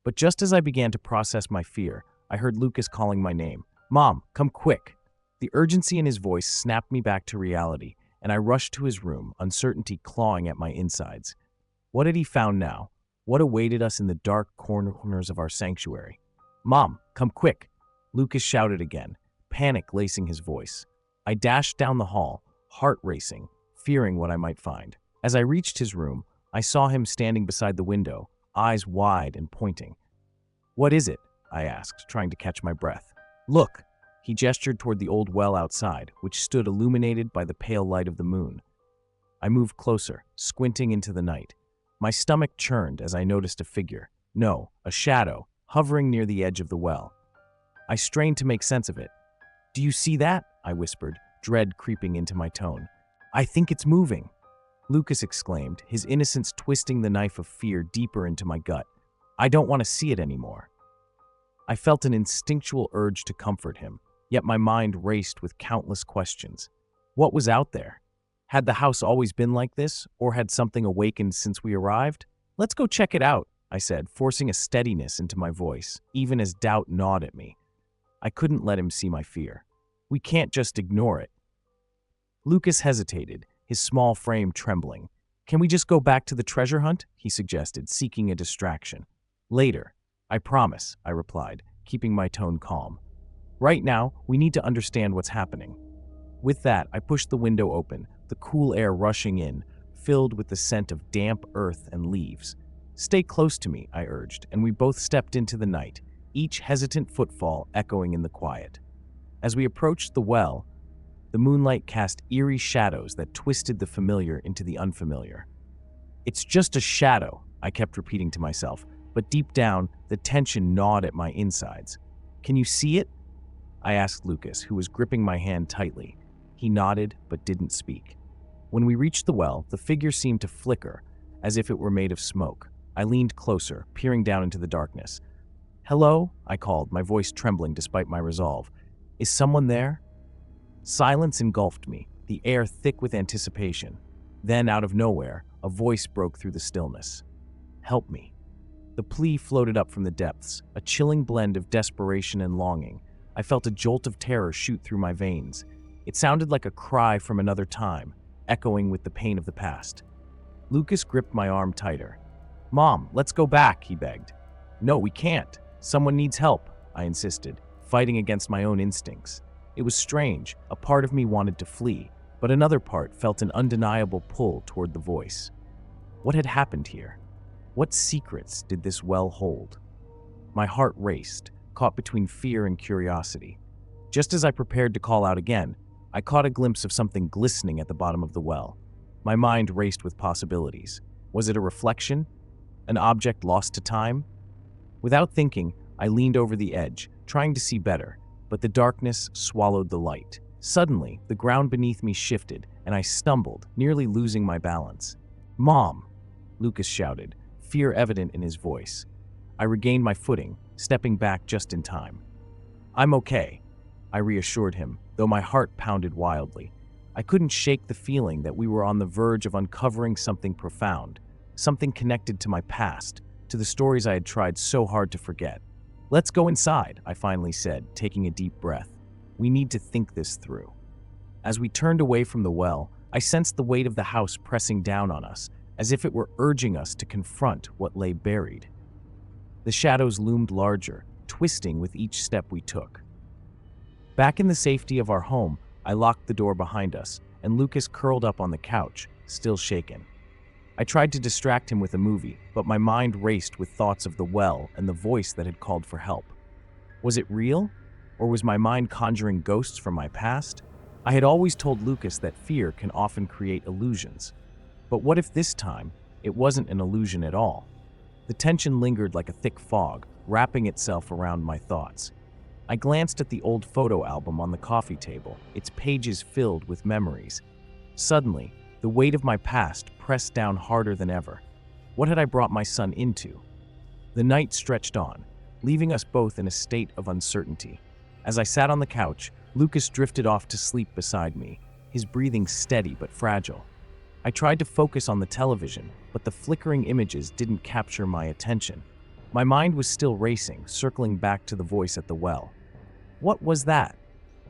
But just as I began to process my fear, I heard Lucas calling my name. "Mom, come quick." The urgency in his voice snapped me back to reality, and I rushed to his room, uncertainty clawing at my insides. What had he found now? What awaited us in the dark corners of our sanctuary? "Mom, come quick," Lucas shouted again, panic lacing his voice. I dashed down the hall, heart racing, fearing what I might find. As I reached his room, I saw him standing beside the window, eyes wide and pointing. "What is it?" I asked, trying to catch my breath. "Look." He gestured toward the old well outside, which stood illuminated by the pale light of the moon. I moved closer, squinting into the night. My stomach churned as I noticed a figure. No, a shadow, hovering near the edge of the well. I strained to make sense of it. "Do you see that?" I whispered, dread creeping into my tone. "I think it's moving," Lucas exclaimed, his innocence twisting the knife of fear deeper into my gut. "I don't want to see it anymore." I felt an instinctual urge to comfort him, yet my mind raced with countless questions. What was out there? Had the house always been like this, or had something awakened since we arrived? "Let's go check it out," I said, forcing a steadiness into my voice, even as doubt gnawed at me. I couldn't let him see my fear. "We can't just ignore it." Lucas hesitated, his small frame trembling. "Can we just go back to the treasure hunt?" he suggested, seeking a distraction. "Later. I promise," I replied, keeping my tone calm. Right now, we need to understand what's happening. With that, I pushed the window open, the cool air rushing in, filled with the scent of damp earth and leaves. Stay close to me, I urged, and we both stepped into the night, each hesitant footfall echoing in the quiet. As we approached the well, the moonlight cast eerie shadows that twisted the familiar into the unfamiliar. It's just a shadow, I kept repeating to myself, but deep down, the tension gnawed at my insides. Can you see it? I asked Lucas, who was gripping my hand tightly. He nodded, but didn't speak. When we reached the well, the figure seemed to flicker, as if it were made of smoke. I leaned closer, peering down into the darkness. "Hello?" I called, my voice trembling despite my resolve. "Is someone there?" Silence engulfed me, the air thick with anticipation. Then, out of nowhere, a voice broke through the stillness. "Help me." The plea floated up from the depths, a chilling blend of desperation and longing. I felt a jolt of terror shoot through my veins. It sounded like a cry from another time, echoing with the pain of the past. Lucas gripped my arm tighter. "Mom, let's go back," he begged. "No, we can't. Someone needs help," I insisted, fighting against my own instincts. It was strange. A part of me wanted to flee, but another part felt an undeniable pull toward the voice. What had happened here? What secrets did this well hold? My heart raced, caught between fear and curiosity. Just as I prepared to call out again, I caught a glimpse of something glistening at the bottom of the well. My mind raced with possibilities. Was it a reflection? An object lost to time? Without thinking, I leaned over the edge, trying to see better, but the darkness swallowed the light. Suddenly, the ground beneath me shifted, and I stumbled, nearly losing my balance. "Mom!" Lucas shouted, fear evident in his voice. I regained my footing, stepping back just in time. "I'm okay," I reassured him, though my heart pounded wildly. I couldn't shake the feeling that we were on the verge of uncovering something profound, something connected to my past, to the stories I had tried so hard to forget. "Let's go inside," I finally said, taking a deep breath. "We need to think this through." As we turned away from the well, I sensed the weight of the house pressing down on us, as if it were urging us to confront what lay buried. The shadows loomed larger, twisting with each step we took. Back in the safety of our home, I locked the door behind us, and Lucas curled up on the couch, still shaken. I tried to distract him with a movie, but my mind raced with thoughts of the well and the voice that had called for help. Was it real? Or was my mind conjuring ghosts from my past? I had always told Lucas that fear can often create illusions. But what if this time, it wasn't an illusion at all? The tension lingered like a thick fog, wrapping itself around my thoughts. I glanced at the old photo album on the coffee table, its pages filled with memories. Suddenly, the weight of my past pressed down harder than ever. What had I brought my son into? The night stretched on, leaving us both in a state of uncertainty. As I sat on the couch, Lucas drifted off to sleep beside me, his breathing steady but fragile. I tried to focus on the television, but the flickering images didn't capture my attention. My mind was still racing, circling back to the voice at the well. "What was that?"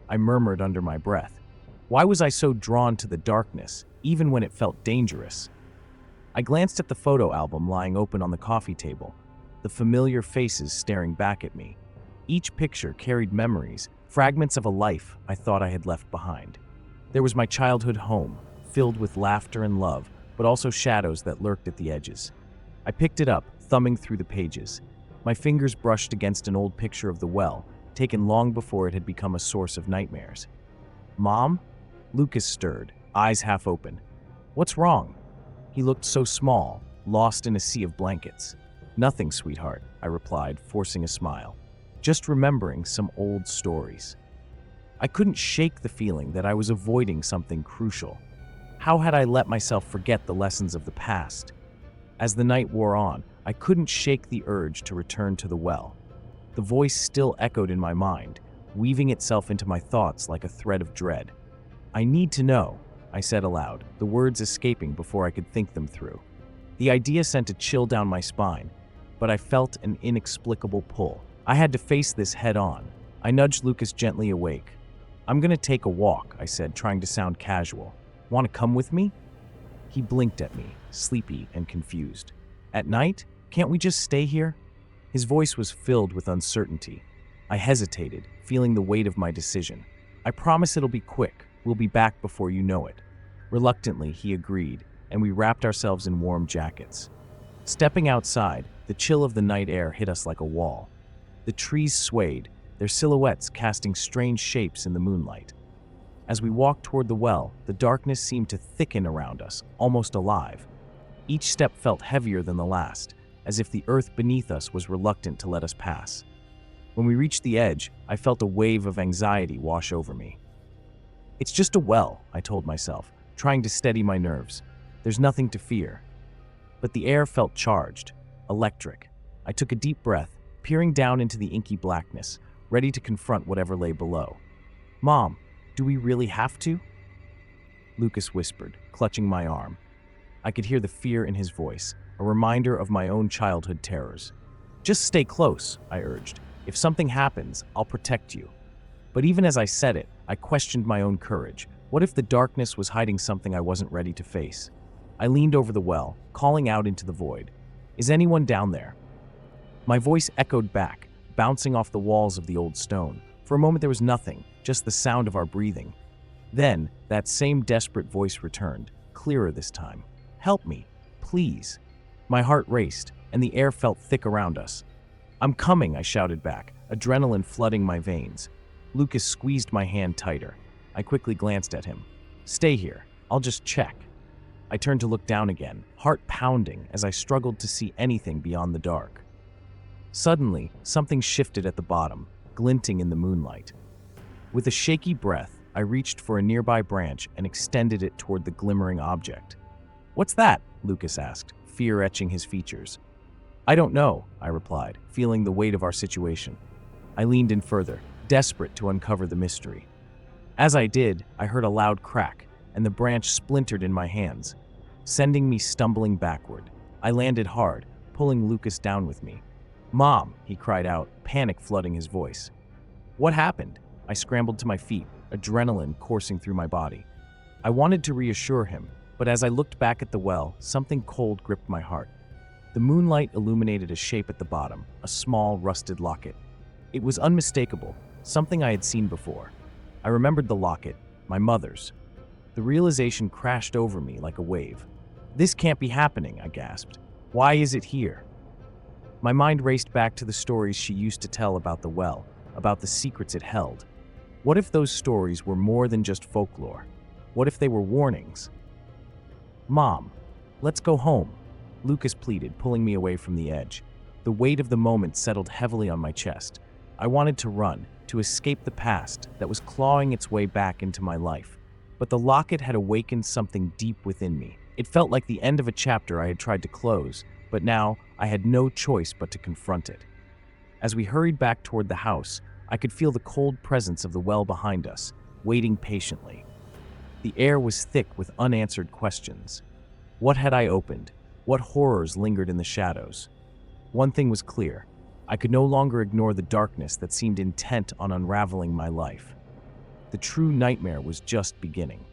I murmured under my breath. Why was I so drawn to the darkness, even when it felt dangerous? I glanced at the photo album lying open on the coffee table, the familiar faces staring back at me. Each picture carried memories, fragments of a life I thought I had left behind. There was my childhood home, filled with laughter and love, but also shadows that lurked at the edges. I picked it up, thumbing through the pages. My fingers brushed against an old picture of the well, taken long before it had become a source of nightmares. "Mom?" Lucas stirred, eyes half open. "What's wrong?" He looked so small, lost in a sea of blankets. "Nothing, sweetheart," I replied, forcing a smile. "Just remembering some old stories." I couldn't shake the feeling that I was avoiding something crucial. How had I let myself forget the lessons of the past? As the night wore on, I couldn't shake the urge to return to the well. The voice still echoed in my mind, weaving itself into my thoughts like a thread of dread. "I need to know," I said aloud, the words escaping before I could think them through. The idea sent a chill down my spine, but I felt an inexplicable pull. I had to face this head on. I nudged Lucas gently awake. "I'm gonna take a walk," I said, trying to sound casual. "Want to come with me?" He blinked at me, sleepy and confused. "At night? Can't we just stay here?" His voice was filled with uncertainty. I hesitated, feeling the weight of my decision. I promise it'll be quick. We'll be back before you know it. Reluctantly, he agreed, and we wrapped ourselves in warm jackets. Stepping outside, the chill of the night air hit us like a wall. The trees swayed, their silhouettes casting strange shapes in the moonlight. As we walked toward the well, the darkness seemed to thicken around us, almost alive. Each step felt heavier than the last, as if the earth beneath us was reluctant to let us pass. When we reached the edge, I felt a wave of anxiety wash over me. "It's just a well," I told myself, trying to steady my nerves. "There's nothing to fear." But the air felt charged, electric. I took a deep breath, peering down into the inky blackness, ready to confront whatever lay below. "Mom, do we really have to?" Lucas whispered, clutching my arm. I could hear the fear in his voice, a reminder of my own childhood terrors. "Just stay close," I urged. "If something happens, I'll protect you." But even as I said it, I questioned my own courage. What if the darkness was hiding something I wasn't ready to face? I leaned over the well, calling out into the void. "Is anyone down there?" My voice echoed back, bouncing off the walls of the old stone. For a moment there was nothing, just the sound of our breathing. Then, that same desperate voice returned, clearer this time. "Help me, please." My heart raced, and the air felt thick around us. "I'm coming," I shouted back, adrenaline flooding my veins. Lucas squeezed my hand tighter. I quickly glanced at him. "Stay here, I'll just check." I turned to look down again, heart pounding as I struggled to see anything beyond the dark. Suddenly, something shifted at the bottom, glinting in the moonlight. With a shaky breath, I reached for a nearby branch and extended it toward the glimmering object. "What's that?" Lucas asked, fear etching his features. "I don't know," I replied, feeling the weight of our situation. I leaned in further, desperate to uncover the mystery. As I did, I heard a loud crack, and the branch splintered in my hands, sending me stumbling backward. I landed hard, pulling Lucas down with me. "Mom," he cried out, panic flooding his voice. "What happened?" I scrambled to my feet, adrenaline coursing through my body. I wanted to reassure him, but as I looked back at the well, something cold gripped my heart. The moonlight illuminated a shape at the bottom, a small, rusted locket. It was unmistakable, something I had seen before. I remembered the locket, my mother's. The realization crashed over me like a wave. "This can't be happening," I gasped. "Why is it here?" My mind raced back to the stories she used to tell about the well, about the secrets it held. What if those stories were more than just folklore? What if they were warnings? "Mom, let's go home," Lucas pleaded, pulling me away from the edge. The weight of the moment settled heavily on my chest. I wanted to run, to escape the past that was clawing its way back into my life. But the locket had awakened something deep within me. It felt like the end of a chapter I had tried to close, but now I had no choice but to confront it. As we hurried back toward the house, I could feel the cold presence of the well behind us, waiting patiently. The air was thick with unanswered questions. What had I opened? What horrors lingered in the shadows? One thing was clear. I could no longer ignore the darkness that seemed intent on unraveling my life. The true nightmare was just beginning.